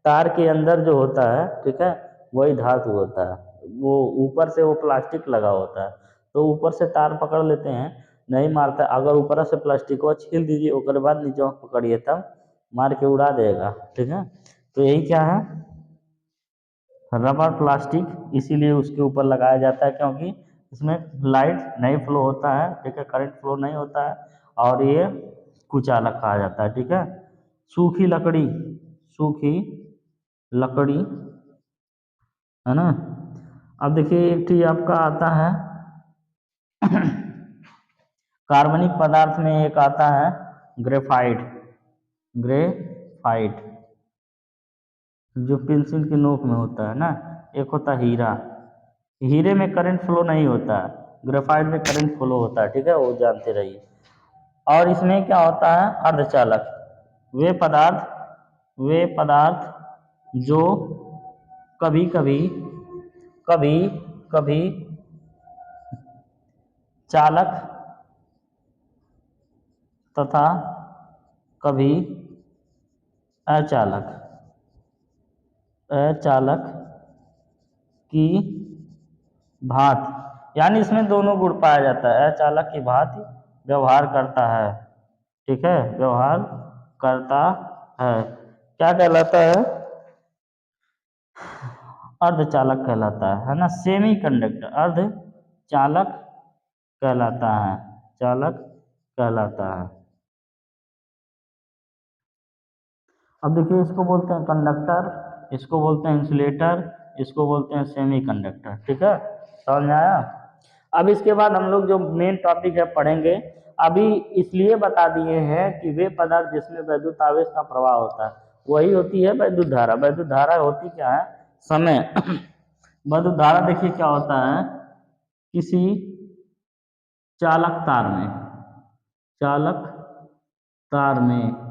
Speaker 1: तार के अंदर जो होता है, ठीक है, वही धातु होता है, वो ऊपर से वो प्लास्टिक लगा होता है, तो ऊपर से तार पकड़ लेते हैं, नहीं मारता। अगर ऊपर से प्लास्टिक को छील दीजिए, उसके बाद नीचे पकड़िए, तब मार के उड़ा देगा, ठीक है। तो यही क्या है, रबर प्लास्टिक इसीलिए उसके ऊपर लगाया जाता है क्योंकि इसमें लाइट नहीं फ्लो होता है, ठीक है, करंट फ्लो नहीं होता है और ये कुचालक कहा जाता है, ठीक है। सूखी लकड़ी, सूखी लकड़ी, है ना। अब देखिए एक चीज आपका आता है कार्बनिक पदार्थ में एक आता है ग्रेफाइट, ग्रेफाइट जो पेंसिल की नोक में होता है ना। एक होता है हीरा, हीरे में करंट फ्लो नहीं होता है, ग्रेफाइट में करंट फ्लो होता है, ठीक है, वो जानते रहिए। और इसमें क्या होता है अर्धचालक, वे पदार्थ, वे पदार्थ जो कभी कभी कभी कभी चालक तथा कभी अचालक, अचालक की भांति, यानी इसमें दोनों गुण पाया जाता है, अचालक की भांति व्यवहार करता है, ठीक है, व्यवहार करता है। क्या कहलाता है, अर्धचालक कहलाता है ना, सेमी कंडक्टर, अर्धचालक कहलाता है, चालक कहलाता है। अब देखिए इसको बोलते हैं कंडक्टर, इसको बोलते हैं इंसुलेटर, इसको बोलते हैं सेमी कंडक्टर, ठीक है, समझ में आया। अब इसके बाद हम लोग जो मेन टॉपिक है पढ़ेंगे, अभी इसलिए बता दिए हैं कि वे पदार्थ जिसमें वैद्युत आवेश का प्रवाह होता है वही होती है वैद्युत धारा। वैद्युत धारा होती क्या है, समय वैद्युत धारा देखिए क्या होता है, किसी चालक तार में, चालक तार में,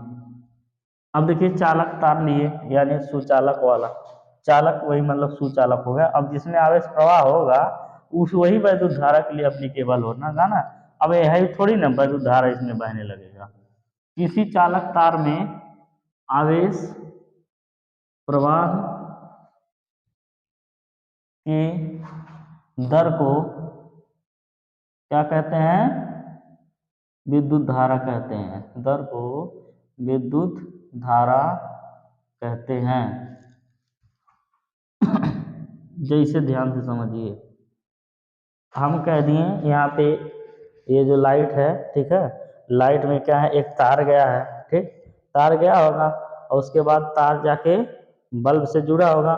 Speaker 1: अब देखिए चालक तार लिए यानी सुचालक वाला, चालक वही मतलब सुचालक हो गया। अब जिसमें आवेश प्रवाह होगा उस वही वैद्युत धारा के लिए एप्लीकेबल होना था ना। अब यह है थोड़ी ना वैद्युत धारा इसमें बहने लगेगा। किसी चालक तार में आवेश प्रवाह के दर को क्या कहते हैं, विद्युत धारा कहते हैं, दर को विद्युत धारा कहते हैं। जैसे ध्यान से समझिए, हम कह दिए यहाँ पे ये जो लाइट है, ठीक है, लाइट में क्या है एक तार गया है, ठीक, तार गया होगा और उसके बाद तार जाके बल्ब से जुड़ा होगा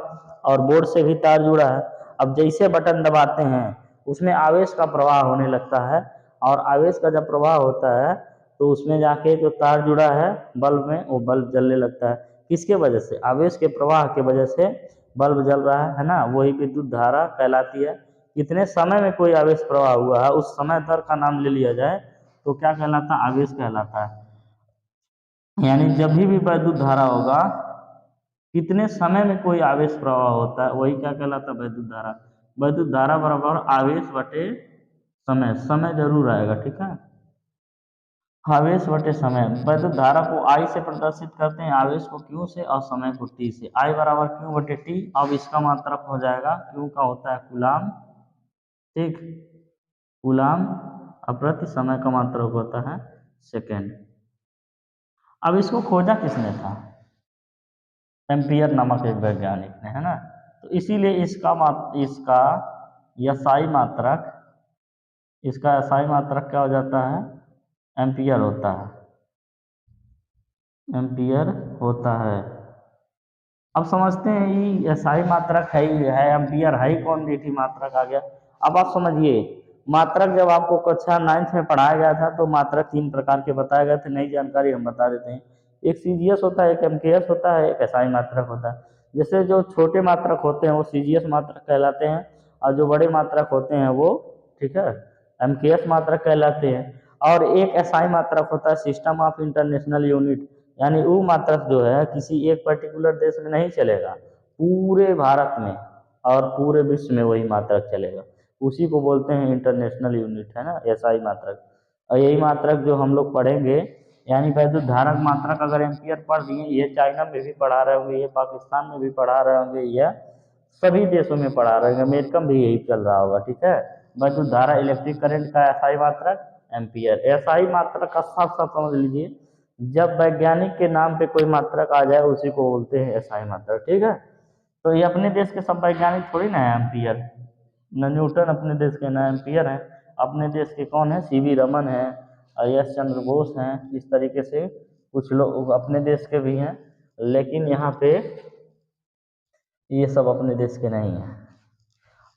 Speaker 1: और बोर्ड से भी तार जुड़ा है। अब जैसे बटन दबाते हैं उसमें आवेश का प्रवाह होने लगता है और आवेश का जब प्रवाह होता है तो उसमें जाके जो तार जुड़ा है बल्ब में वो बल्ब जलने लगता है। किसके वजह से, आवेश के प्रवाह के वजह से बल्ब जल रहा है ना, वही विद्युत धारा कहलाती है। कितने समय में कोई आवेश प्रवाह हुआ है उस समय दर का नाम ले लिया जाए तो क्या कहलाता है, आवेश कहलाता है। यानी जब भी वैद्युत धारा होगा कितने समय में कोई आवेश प्रवाह होता है वही क्या कहलाता है, वैद्युत धारा। वैद्युत धारा बराबर आवेश बटे समय, समय जरूर आएगा, ठीक है, आवेश बटे समय। वैद्युत धारा को आई से प्रदर्शित करते हैं, आवेश को क्यू से और समय को टी से। आई बराबर क्यू बटे टी। अब इसका मात्रक हो जाएगा, क्यू का होता है कूलाम, ठीक, कूलाम, और प्रति समय का मात्रक होता है सेकेंड। अब इसको खोजा किसने था, एम्पियर नामक एक वैज्ञानिक ने, है ना। तो इसीलिए इसका एसआई मात्रक, इसका एसआई मात्रक क्या हो जाता है, एम्पियर होता है, एम्पियर होता है। अब समझते हैं ये एसआई मात्रक है ही है, एम्पियर है ही कौन, मीठी मात्रक आ गया। अब आप समझिए मात्रक जब आपको कक्षा 9th में पढ़ाया गया था तो मात्रक 3 प्रकार के बताए गए थे, नई जानकारी हम बता देते हैं। एक सीजीएस होता है, एक एमकेएस होता है, एक एसआई मात्रक होता है। जैसे जो छोटे मात्रक होते हैं वो सीजीएस मात्रक कहलाते हैं और जो बड़े मात्रक होते हैं वो, ठीक है, एमकेएस मात्रक कहलाते हैं। और एक एसआई मात्रक होता है सिस्टम ऑफ इंटरनेशनल यूनिट, यानी वो मात्रक जो है किसी एक पर्टिकुलर देश में नहीं चलेगा, पूरे भारत में और पूरे विश्व में वही मात्रक चलेगा, उसी को बोलते हैं इंटरनेशनल यूनिट, है ना, एसआई मात्रक। और यही मात्रक जो हम लोग पढ़ेंगे, यानी वैद्युत धारक मात्रक अगर एम्पियर पढ़ दिए, ये चाइना में भी पढ़ा रहे होंगे, ये पाकिस्तान में भी पढ़ा रहे होंगे, या सभी देशों में पढ़ा रहे होंगे, अमेरिका में भी यही चल रहा होगा, ठीक है। वैद्युत धारा इलेक्ट्रिक करंट का एसआई मात्रक एम्पियर। एसआई मात्रक का साफ साफ समझ लीजिए, जब वैज्ञानिक के नाम पे कोई मात्रक आ जाए उसी को बोलते हैं एसआई मात्रक, ठीक है। तो ये अपने देश के सब वैज्ञानिक थोड़ी ना है एम्पियर, न न्यूटन अपने देश के, न एम्पियर हैं। अपने देश के कौन है, सीवी रमन है, एस चंद्र बोस हैं, इस तरीके से कुछ लोग अपने देश के भी हैं, लेकिन यहाँ पे ये सब अपने देश के नहीं हैं।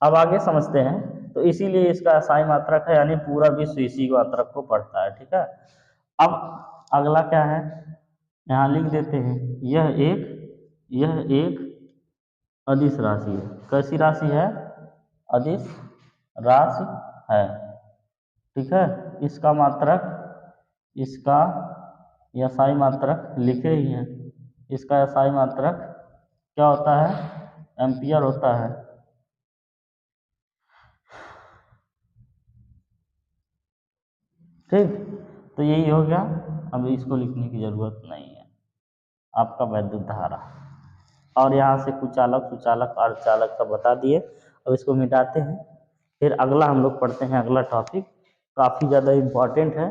Speaker 1: अब आगे समझते हैं। तो इसीलिए इसका SI मात्रक है, यानी पूरा विश्व इसी मात्रक को पढ़ता है, ठीक है। अब अगला क्या है, यहाँ लिख देते हैं, यह एक अदिश राशि है। कैसी राशि है, अदिश राशि है, ठीक है। इसका मात्रक, इसका SI मात्रक लिखे ही हैं, इसका SI मात्रक क्या होता है, एम्पियर होता है। ठीक, तो यही हो गया। अब इसको लिखने की जरूरत नहीं है, आपका वैद्युत धारा। और यहाँ से कुचालक, सुचालक, अर्धचालक सब बता दिए। अब इसको मिटाते हैं, फिर अगला हम लोग पढ़ते हैं। अगला टॉपिक काफ़ी ज़्यादा इम्पोर्टेंट है।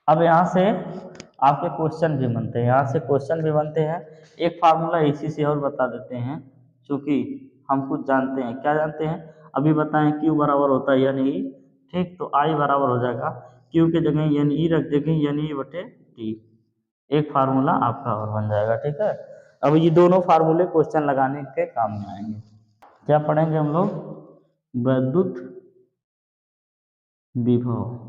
Speaker 1: अब यहाँ से आपके क्वेश्चन भी बनते हैं, यहाँ से क्वेश्चन भी बनते हैं। एक फार्मूला इसी से और बता देते हैं, क्योंकि हम कुछ जानते हैं। क्या जानते हैं, अभी बताएं, Q बराबर होता है NE, ठीक। तो I बराबर हो जाएगा Q के जगह NE रख देंगे, NE/T। एक फार्मूला आपका और बन जाएगा, ठीक है। अब ये दोनों फार्मूले क्वेश्चन लगाने के काम में आएंगे। क्या पढ़ेंगे हम लोग, वैद्युत विभव।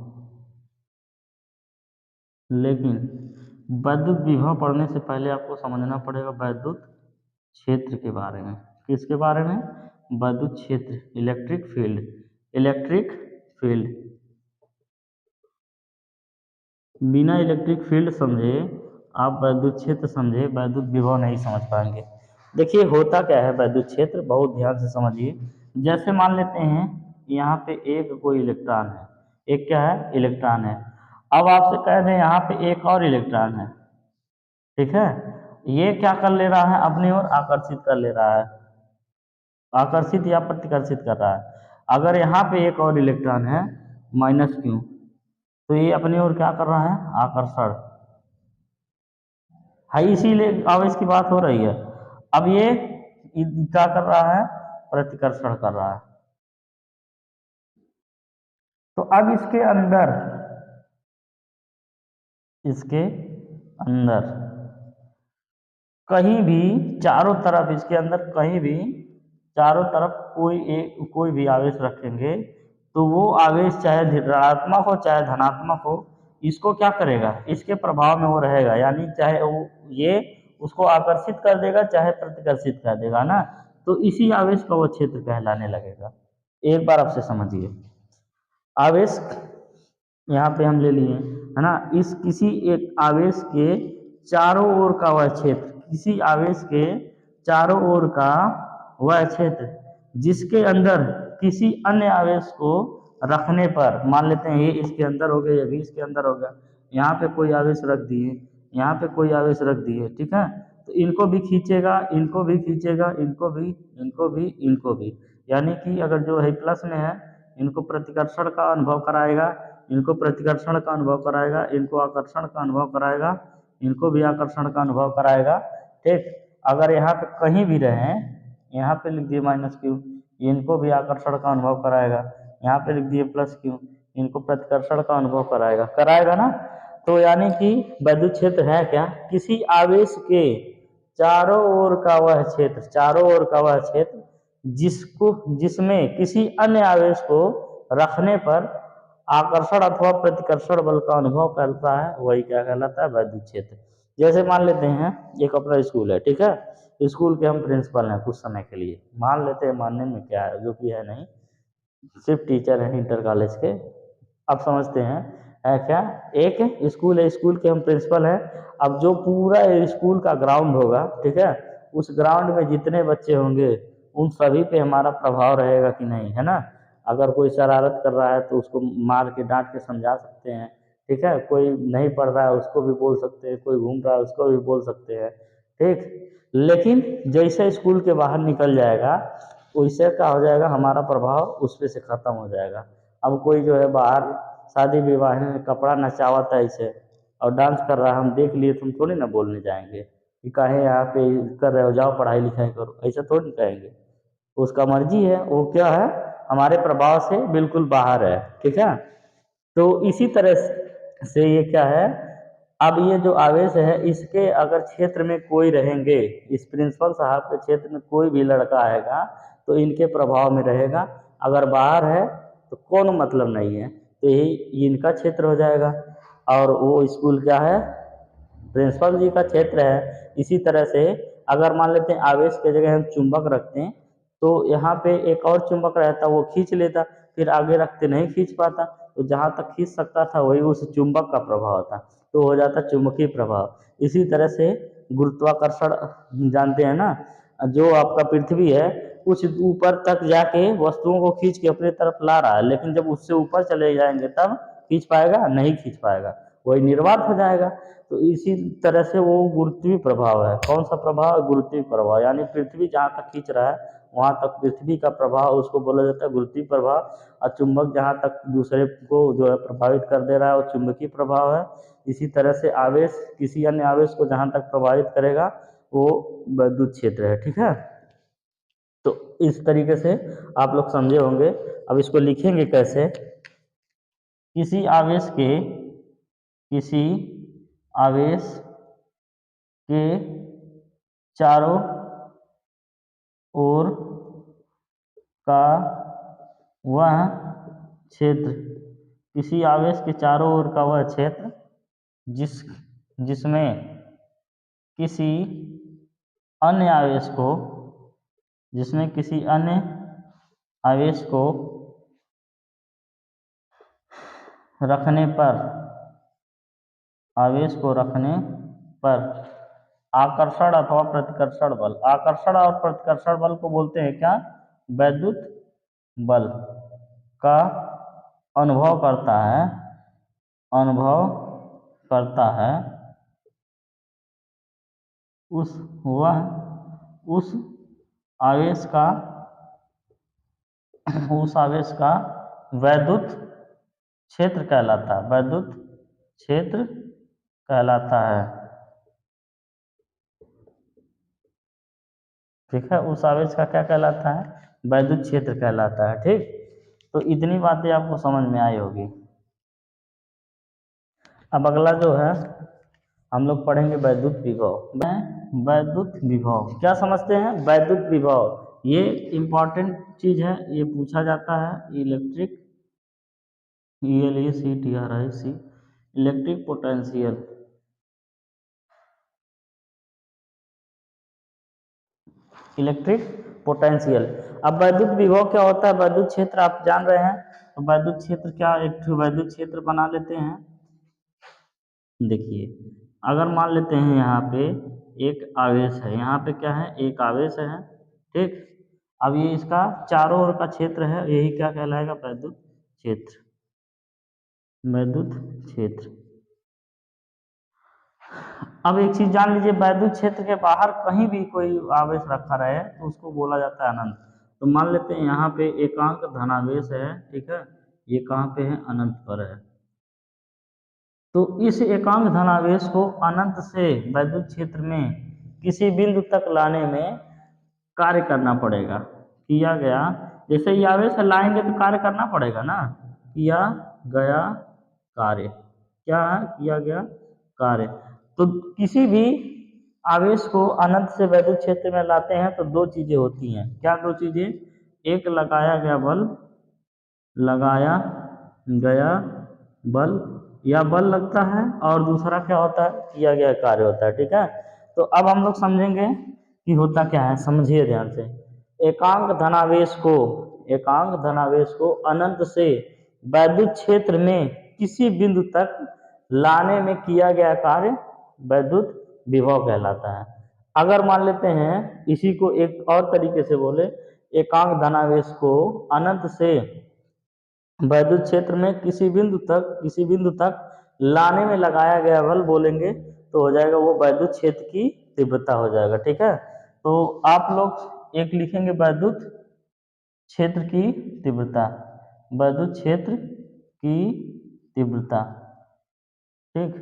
Speaker 1: लेकिन वैद्युत विभव पढ़ने से पहले आपको समझना पड़ेगा वैद्युत क्षेत्र के बारे में। किसके बारे में, वैद्युत क्षेत्र, इलेक्ट्रिक फील्ड। इलेक्ट्रिक फील्ड, बिना इलेक्ट्रिक फील्ड समझे आप वैद्युत क्षेत्र समझे वैद्युत विभव नहीं समझ पाएंगे। देखिए होता क्या है वैद्युत क्षेत्र, बहुत ध्यान से समझिए। जैसे मान लेते हैं यहाँ पे एक कोई इलेक्ट्रॉन है, एक क्या है, इलेक्ट्रॉन है। अब आपसे कह दें यहाँ पे एक और इलेक्ट्रॉन है, ठीक है। ये क्या कर ले रहा है, अपनी ओर आकर्षित कर ले रहा है, आकर्षित या प्रतिकर्षित कर रहा है। अगर यहाँ पे एक और इलेक्ट्रॉन है -Q, तो ये अपनी ओर क्या कर रहा है, आकर्षण है, इसीलिए आवेश की बात हो रही है। अब ये क्या कर रहा है, प्रतिकर्षण कर रहा है। तो अब इसके अंदर कहीं भी चारों तरफ, इसके अंदर कहीं भी चारों तरफ कोई भी आवेश रखेंगे, तो वो आवेश चाहे ऋणात्मक हो चाहे धनात्मक हो, इसको क्या करेगा, इसके प्रभाव में वो रहेगा। यानी चाहे वो ये उसको आकर्षित कर देगा चाहे प्रतिकर्षित कर देगा ना, तो इसी आवेश का वो क्षेत्र कहलाने लगेगा। एक बार आपसे समझिए, आवेश यहाँ पे हम ले लिए है ना, इस किसी एक आवेश के चारों ओर का वह क्षेत्र, किसी आवेश के चारों ओर का वह क्षेत्र जिसके अंदर किसी अन्य आवेश को रखने पर, मान लेते हैं ये इसके अंदर हो गया, ये भी इसके अंदर हो गया, यहाँ पे कोई आवेश रख दिए, यहाँ पे कोई आवेश रख दिए, ठीक है। तो इनको भी खींचेगा, इनको भी खींचेगा, इनको भी, इनको भी, इनको भी। यानी कि अगर जो है प्लस में है, इनको प्रतिकर्षण का अनुभव कराएगा, इनको प्रतिकर्षण का अनुभव कराएगा, इनको आकर्षण का अनुभव कराएगा, इनको भी आकर्षण का अनुभव कराएगा, ठीक। अगर यहाँ पे कहीं भी रहे, यहाँ पे लिख दिए -Q, इनको भी आकर्षण का अनुभव कराएगा, यहाँ पे लिख दिए +Q, इनको प्रतिकर्षण का अनुभव कराएगा, कराएगा ना। तो यानी कि वैद्युत क्षेत्र है क्या, किसी आवेश के चारों ओर का वह क्षेत्र, चारों ओर का वह क्षेत्र जिसमें किसी अन्य आवेश को रखने पर आकर्षण अथवा प्रतिकर्षण बल का अनुभव करता है, वही क्या कहलाता है, वैद्युत क्षेत्र। जैसे मान लेते हैं एक अपना स्कूल है, ठीक है, स्कूल के हम प्रिंसिपल हैं कुछ समय के लिए, मान लेते हैं, मानने में क्या है, जो कि है नहीं, सिर्फ टीचर हैं इंटर कॉलेज के। अब समझते हैं है क्या, एक स्कूल है, स्कूल के हम प्रिंसिपल हैं। अब जो पूरा स्कूल का ग्राउंड होगा, ठीक है, उस ग्राउंड में जितने बच्चे होंगे उन सभी पे हमारा प्रभाव रहेगा कि नहीं, है ना। अगर कोई शरारत कर रहा है तो उसको मार के डांट के समझा सकते हैं, ठीक है, कोई नहीं पढ़ रहा है उसको भी बोल सकते हैं, कोई घूम रहा है उसको भी बोल सकते हैं, ठीक। लेकिन जैसे स्कूल के बाहर निकल जाएगा, वैसे क्या हो जाएगा, हमारा प्रभाव उस पे से खत्म हो जाएगा। अब कोई जो है बाहर शादी विवाह में कपड़ा नचावत है ऐसे और डांस कर रहा है, हम देख लिए, तुम थोड़ी ना बोलने जाएंगे कि काहे यहाँ पे कर रहे हो, जाओ पढ़ाई लिखाई करो, ऐसा थोड़ी ना कहेंगे। उसका मर्जी है, वो क्या है, हमारे प्रभाव से बिल्कुल बाहर है, ठीक है। तो इसी तरह से ये क्या है, अब ये जो आवेश है इसके अगर क्षेत्र में कोई रहेंगे, इस प्रिंसिपल साहब के क्षेत्र में कोई भी लड़का आएगा तो इनके प्रभाव में रहेगा, अगर बाहर है तो कोनो मतलब नहीं है, तो यही इनका क्षेत्र हो जाएगा। और वो स्कूल क्या है, प्रिंसिपल जी का क्षेत्र है। इसी तरह से अगर मान लेते हैं आवेश के जगह हम चुंबक रखते हैं तो यहाँ पे एक और चुंबक रहता, वो खींच लेता, फिर आगे रखते नहीं खींच पाता, तो जहाँ तक खींच सकता था वही उस चुंबक का प्रभाव था, तो हो जाता चुंबकीय प्रभाव। इसी तरह से गुरुत्वाकर्षण जानते हैं ना, जो आपका पृथ्वी है कुछ ऊपर तक जाके वस्तुओं को खींच के अपने तरफ ला रहा है, लेकिन जब उससे ऊपर चले जाएंगे तब खींच पाएगा, नहीं खींच पाएगा, वही निर्वात हो जाएगा। तो इसी तरह से वो गुरुत्वीय प्रभाव है। कौन सा प्रभाव है, गुरुत्वीय प्रभाव, यानी पृथ्वी जहाँ तक खींच रहा है वहाँ तक पृथ्वी का प्रभाव उसको बोला जाता है गुरुत्वीय प्रभाव, और चुंबक जहाँ तक दूसरे को जो है प्रभावित कर दे रहा है वो चुंबकीय प्रभाव है। इसी तरह से आवेश किसी अन्य आवेश को जहाँ तक प्रभावित करेगा वो विद्युत क्षेत्र है, ठीक है। तो इस तरीके से आप लोग समझे होंगे। अब इसको लिखेंगे कैसे, किसी आवेश के, किसी आवेश के चारों ओर का वह क्षेत्र, किसी आवेश के चारों ओर का वह क्षेत्र जिस जिसमें किसी अन्य आवेश को, जिसमें किसी अन्य आवेश को रखने पर, आवेश को रखने पर आकर्षण अथवा प्रतिकर्षण बल, आकर्षण और प्रतिकर्षण बल को बोलते हैं क्या, वैद्युत बल का अनुभव करता है, अनुभव करता है उस आवेश का, उस आवेश का वैद्युत क्षेत्र कहलाता है, वैद्युत क्षेत्र कहलाता है, ठीक है। उस आवेश का क्या कहलाता है, वैद्युत क्षेत्र कहलाता है, ठीक। तो इतनी बातें आपको समझ में आई होगी। अब अगला जो है हम लोग पढ़ेंगे वैद्युत विभव। वैद्युत विभव क्या समझते हैं, वैद्युत विभव ये इंपॉर्टेंट चीज है, ये पूछा जाता है। Electric, ELECTRIC, electric potential, electric potential. अब वैद्युत विभव क्या होता है, वैद्युत क्षेत्र आप जान रहे हैं, तो वैद्युत क्षेत्र क्या, एक वैद्युत क्षेत्र बना लेते हैं। देखिए अगर मान लेते हैं यहाँ पे एक आवेश है, यहाँ पे क्या है, एक आवेश है, ठीक। अब ये इसका चारों ओर का क्षेत्र है, यही क्या कहलाएगा, वैद्युत क्षेत्र, वैद्युत क्षेत्र। अब एक चीज जान लीजिए, वैद्युत क्षेत्र के बाहर कहीं भी कोई आवेश रखा रहे तो उसको बोला जाता है अनंत। तो मान लेते हैं यहाँ पे एकांक धनावेश है, ठीक है, ये कहाँ पे है, अनंत पर है। तो इस एकांक धनावेश को अनंत से वैद्युत क्षेत्र में किसी बिंदु तक लाने में कार्य करना पड़ेगा, किया गया। जैसे ये आवेश लाएंगे तो कार्य करना पड़ेगा ना, किया गया कार्य, क्या है, किया गया कार्य। तो किसी भी आवेश को अनंत से वैद्युत क्षेत्र में लाते हैं तो दो चीजें होती हैं, क्या दो चीजें, एक लगाया गया बल, लगाया गया बल या बल लगता है, और दूसरा क्या होता है, किया गया कार्य होता है, ठीक है। तो अब हम लोग समझेंगे कि होता क्या है, समझिए ध्यान से। एकांक धनावेश को, एकांक धनावेश को अनंत से वैद्युत क्षेत्र में किसी बिंदु तक लाने में किया गया कार्य वैद्युत विभव कहलाता है। अगर मान लेते हैं इसी को एक और तरीके से बोले, एकांक धनावेश को अनंत से वैद्युत क्षेत्र में किसी बिंदु तक लाने में लगाया गया बल बोलेंगे तो हो जाएगा वो वैद्युत क्षेत्र की तीव्रता हो जाएगा, ठीक है। तो आप लोग एक लिखेंगे वैद्युत क्षेत्र की तीव्रता, वैद्युत क्षेत्र की तीव्रता। ठीक,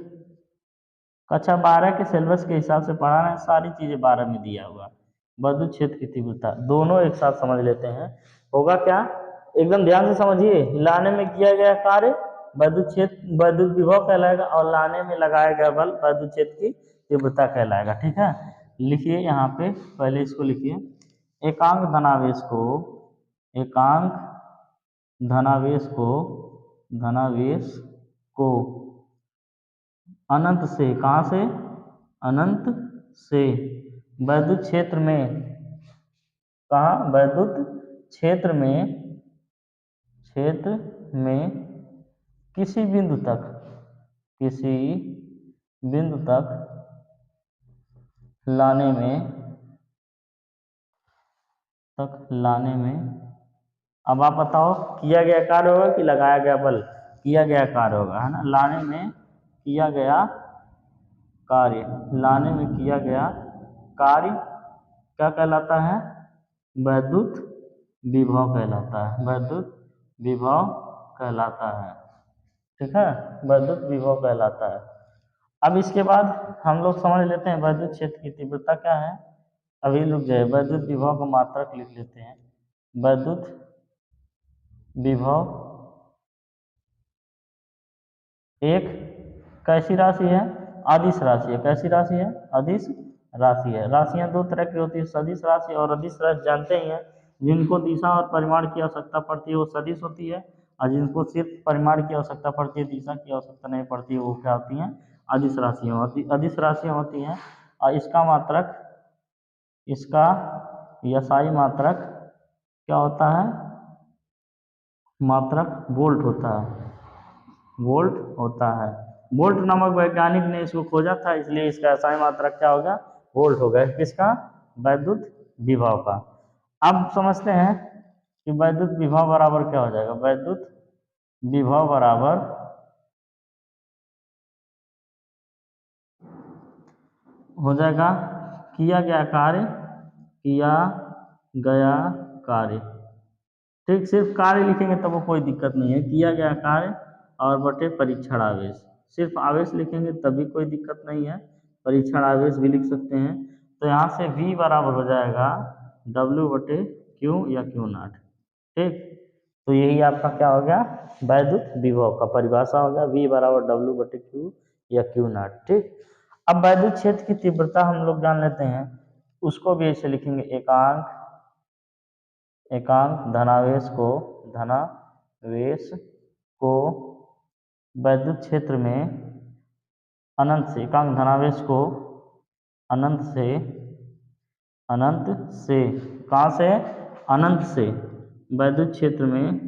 Speaker 1: कक्षा 12 के सिलेबस के हिसाब से पढ़ा रहे हैं, सारी चीजें 12 में दिया हुआ। विद्युत क्षेत्र की तीव्रता दोनों एक साथ समझ लेते हैं। होगा क्या, एकदम ध्यान से समझिए। लाने में किया गया कार्य विद्युत क्षेत्र विद्युत विभव कहलाएगा, और लाने में लगाया गया बल विद्युत क्षेत्र की तीव्रता कहलाएगा। ठीक है, लिखिए यहाँ पे, पहले इसको लिखिए। एकांक धनावेश को, एकांक धनावेश को अनंत से, कहाँ से, अनंत से विद्युत क्षेत्र में, कहाँ, विद्युत क्षेत्र में किसी बिंदु तक, किसी बिंदु तक लाने में, अब आप बताओ किया गया कार्य होगा कि लगाया गया बल, किया गया कार्य होगा, है ना। लाने में किया गया कार्य, लाने में किया गया कार्य क्या कहलाता है, विद्युत विभव कहलाता है, विद्युत विभव कहलाता है। ठीक है, विद्युत विभव कहलाता है। अब इसके बाद हम लोग समझ लेते हैं विद्युत क्षेत्र की तीव्रता क्या है। अभी रुक जाए, विद्युत विभव का मात्रक लिख लेते हैं। विद्युत विभव एक कैसी राशि है, अदिश राशि है। कैसी राशि है, अदिश राशि है। राशियां दो तरह की होती है, सदिश राशि और अदिश राशि। जानते ही हैं, जिनको दिशा और परिमाण की आवश्यकता पड़ती है वो सदिश होती है, और जिनको सिर्फ परिमाण की आवश्यकता पड़ती है, दिशा की आवश्यकता नहीं पड़ती है, वो क्या होती हैं, अदिश राशियाँ होती, अदिश राशियाँ होती हैं। और इसका मात्रक, इसका यसाई मात्रक क्या होता है, मात्रक वोल्ट होता है, वोल्ट होता है। वोल्ट नामक वैज्ञानिक ने इसको खोजा था, इसलिए इसका SI मात्रक क्या होगा, वोल्ट होगा। किसका, विद्युत विभव का। अब समझते हैं कि विद्युत विभव बराबर क्या हो जाएगा। विद्युत विभव बराबर हो जाएगा किया गया कार्य, किया गया कार्य। ठीक, सिर्फ कार्य लिखेंगे तब वो कोई दिक्कत नहीं है, किया गया कार्य और बटे परीक्षण आवेश। सिर्फ आवेश लिखेंगे तभी कोई दिक्कत नहीं है, परीक्षण आवेश भी लिख सकते हैं। तो यहाँ से V बराबर हो जाएगा W बटे Q या Q0। ठीक, तो यही आपका क्या हो गया, विद्युत विभव का परिभाषा हो गया, V बराबर W बटे Q या Q0। ठीक, अब विद्युत क्षेत्र की तीव्रता हम लोग जान लेते हैं, उसको भी ऐसे लिखेंगे। एकांक धनावेश को विद्युत क्षेत्र में अनंत से, एकांक धनावेश को अनंत से कहाँ से, अनंत से विद्युत क्षेत्र में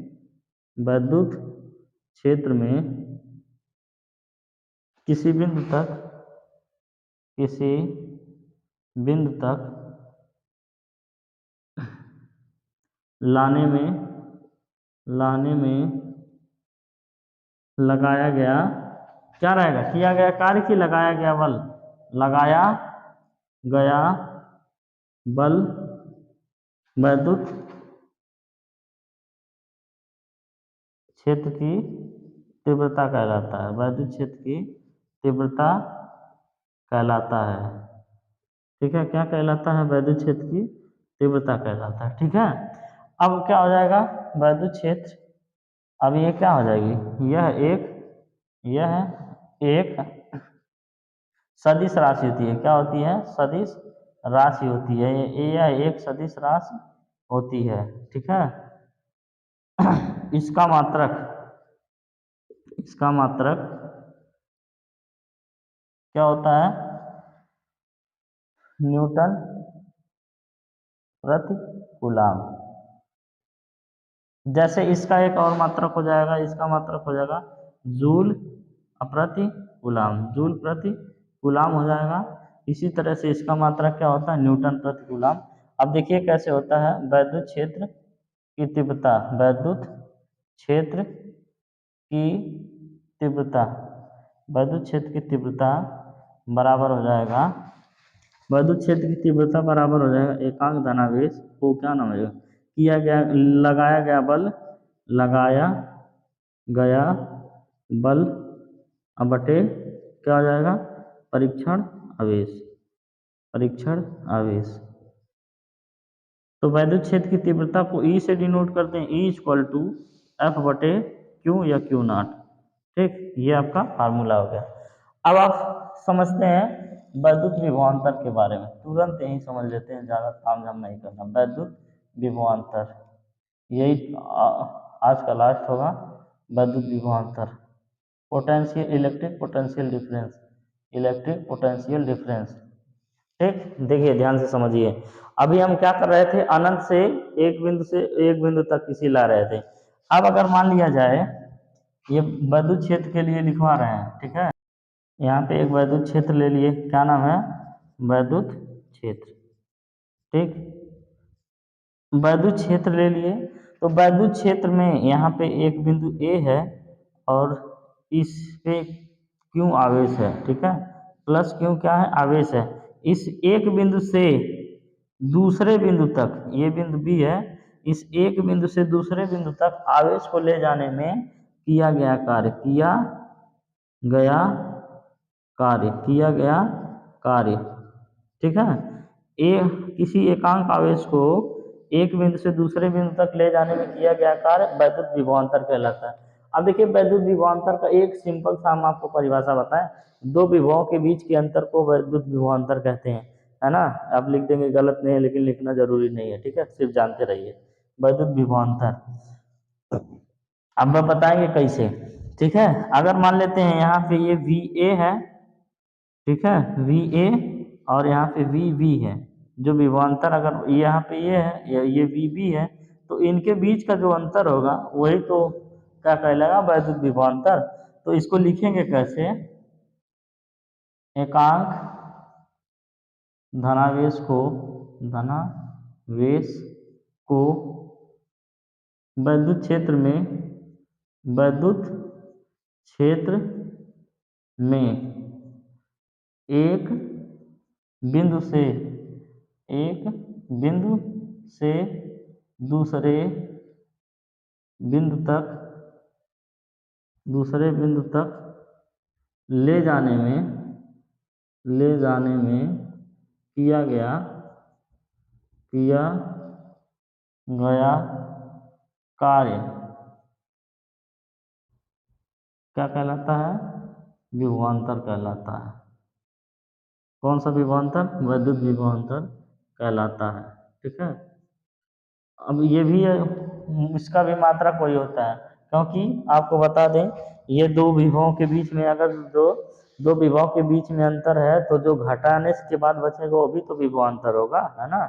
Speaker 1: किसी बिंदु तक लाने में लगाया गया, क्या रहेगा, किया गया कार्य की लगाया गया बल, लगाया गया बल विद्युत क्षेत्र की तीव्रता कहलाता है, विद्युत क्षेत्र की तीव्रता कहलाता है। ठीक है, क्या कहलाता है, विद्युत क्षेत्र की तीव्रता कहलाता है। ठीक है, अब क्या हो जाएगा, विद्युत क्षेत्र, अब ये क्या हो जाएगी, यह एक सदिश राशि होती है। क्या होती है, सदिश राशि होती है, यह एक सदिश राशि होती है। ठीक है, इसका मात्रक क्या होता है, न्यूटन प्रति कूलम। जैसे इसका एक और मात्रक हो जाएगा, इसका मात्रक हो जाएगा जूल प्रति कूलम, जूल प्रति कूलम हो जाएगा। इसी तरह से इसका मात्रक क्या होता है, न्यूटन प्रति कूलम। अब देखिए कैसे होता है, विद्युत क्षेत्र की तीव्रता, विद्युत क्षेत्र की तीव्रता, विद्युत क्षेत्र की तीव्रता बराबर हो जाएगा, विद्युत क्षेत्र की तीव्रता बराबर हो जाएगा एकांक धनावेश को, क्या नाम है, किया गया, लगाया गया बल, लगाया गया बल बटे क्या हो जाएगा, परीक्षण आवेश, परीक्षण आवेश। तो वैद्युत क्षेत्र की तीव्रता को ई से डिनोट करते हैं, ई इक्वल टू एफ बटे क्यू या क्यू नॉट। ठीक, ये आपका फार्मूला हो गया। अब आप समझते हैं वैद्युत विभवांतर के बारे में, तुरंत यही समझ लेते हैं, ज़्यादा काम झाम नहीं करना। वैद्युत विभवांतर, यही आज का लास्ट होगा, वैद्युत विभवांतर। Potential, electric potential difference, electric potential difference. ठीक, देखिए ध्यान से समझिए। अभी हम क्या कर रहे थे, अनंत से एक बिंदु तक किसी ला रहे थे। अब अगर मान लिया जाए ये वैद्युत क्षेत्र के लिए लिखवा रहे हैं, ठीक है, यहाँ पे एक वैद्युत क्षेत्र ले लिए, क्या नाम है, वैद्युत क्षेत्र। ठीक, वैद्युत क्षेत्र ले लिए, तो वैद्युत क्षेत्र में यहाँ पे एक बिंदु ए है और इस पे क्यों आवेश है, ठीक है, प्लस क्यों क्या है, आवेश है। इस एक बिंदु से दूसरे बिंदु तक, ये बिंदु बी है, इस एक बिंदु से दूसरे बिंदु तक आवेश को ले जाने में किया गया कार्य, किया गया कार्य, किया गया कार्य। ठीक है, ए किसी एकांक आवेश को एक बिंदु से दूसरे बिंदु तक ले जाने में किया गया कार्य वैद्युत विभवांतर कहलाता है। अब देखिए वैद्युत विभवांतर का एक सिंपल सा हम आपको परिभाषा बताएं, दो विभवों के बीच के अंतर को वैद्युत विभवांतर कहते हैं, है ना। आप लिख देंगे गलत नहीं है, लेकिन लिखना जरूरी नहीं है, ठीक है, सिर्फ जानते रहिए वैद्युत विभवांतर। अब हम बताएंगे कैसे। ठीक है, अगर मान लेते हैं यहाँ पे ये वी ए है, ठीक है, वी ए, और यहाँ पे वी बी है, जो विभवांतर अगर यहाँ पे ये है, ये वी बी है, तो इनके बीच का जो अंतर होगा वही तो क्या कहलाएगा, वैद्युत विभवांतर। तो इसको लिखेंगे कैसे, एकांक धनावेश को, धनावेश को वैद्युत क्षेत्र में, वैद्युत क्षेत्र में एक बिंदु से, एक बिंदु से दूसरे बिंदु तक, दूसरे बिंदु तक ले जाने में, ले जाने में किया गया, किया गया कार्य क्या कहलाता है, विभवांतर कहलाता है। कौन सा विभवांतर, वैद्युत विभवांतर कहलाता है। ठीक है, अब ये भी है, इसका भी मात्रक वही होता है, क्योंकि आपको बता दें ये दो विभवों के बीच में अगर दो विभव के बीच में अंतर है तो जो घटाने के बाद बचेगा वो भी तो विभवांतर होगा, है ना।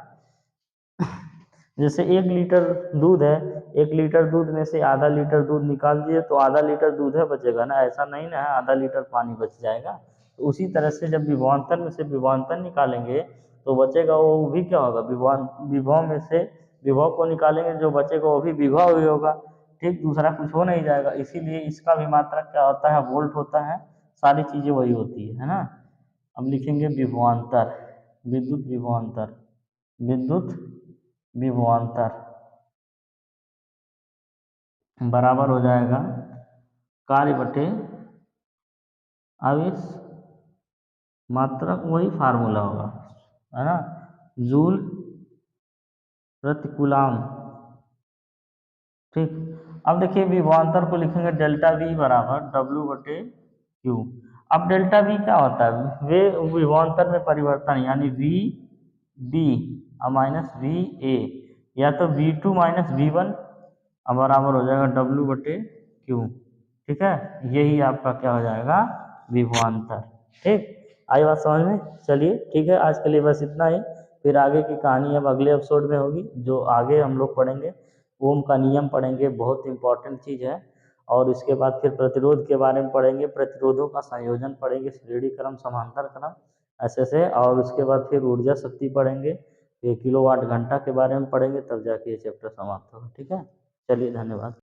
Speaker 1: जैसे 1 लीटर दूध है, 1 लीटर दूध में से आधा लीटर दूध निकाल दिए तो आधा लीटर दूध है बचेगा ना, ऐसा नहीं ना है आधा लीटर पानी बच जाएगा। तो उसी तरह से जब विभवांतर में से विभवांतर निकालेंगे तो बचेगा वो भी क्या होगा, विभव में से विभव को निकालेंगे, जो बचेगा वो भी विभव ही होगा। ठीक, दूसरा कुछ हो नहीं जाएगा, इसीलिए इसका भी मात्रक क्या होता है, वोल्ट होता है, सारी चीजें वही होती है ना। अब लिखेंगे विभवांतर, विद्युत विभवांतर, विद्युत विभवांतर बराबर हो जाएगा कार्य बटे आवेश, मात्रक वही फार्मूला होगा, है ना, जूल प्रति कूलाम। ठीक, अब देखिए विभवांतर को लिखेंगे डेल्टा वी बराबर डब्ल्यू बटे क्यू। अब डेल्टा वी क्या होता है, वे विभवांतर में परिवर्तन, यानी V B minus V A, या तो V two minus V one बराबर हो जाएगा डब्ल्यू बटे क्यू। ठीक है, यही आपका क्या हो जाएगा, विभवांतर। ठीक, आई बात समझ में। चलिए ठीक है, आज के लिए बस इतना ही, फिर आगे की कहानी अब अगले एपिसोड में होगी, जो आगे हम लोग पढ़ेंगे, ओम का नियम पढ़ेंगे, बहुत इंपॉर्टेंट चीज़ है। और इसके बाद फिर प्रतिरोध के बारे में पढ़ेंगे, प्रतिरोधों का संयोजन पढ़ेंगे, श्रेणी क्रम समांतर क्रम ऐसे से, और उसके बाद फिर ऊर्जा शक्ति पढ़ेंगे, फिर किलोवाट घंटा के बारे में पढ़ेंगे, तब जाके ये चैप्टर समाप्त होगा। ठीक है, चलिए धन्यवाद।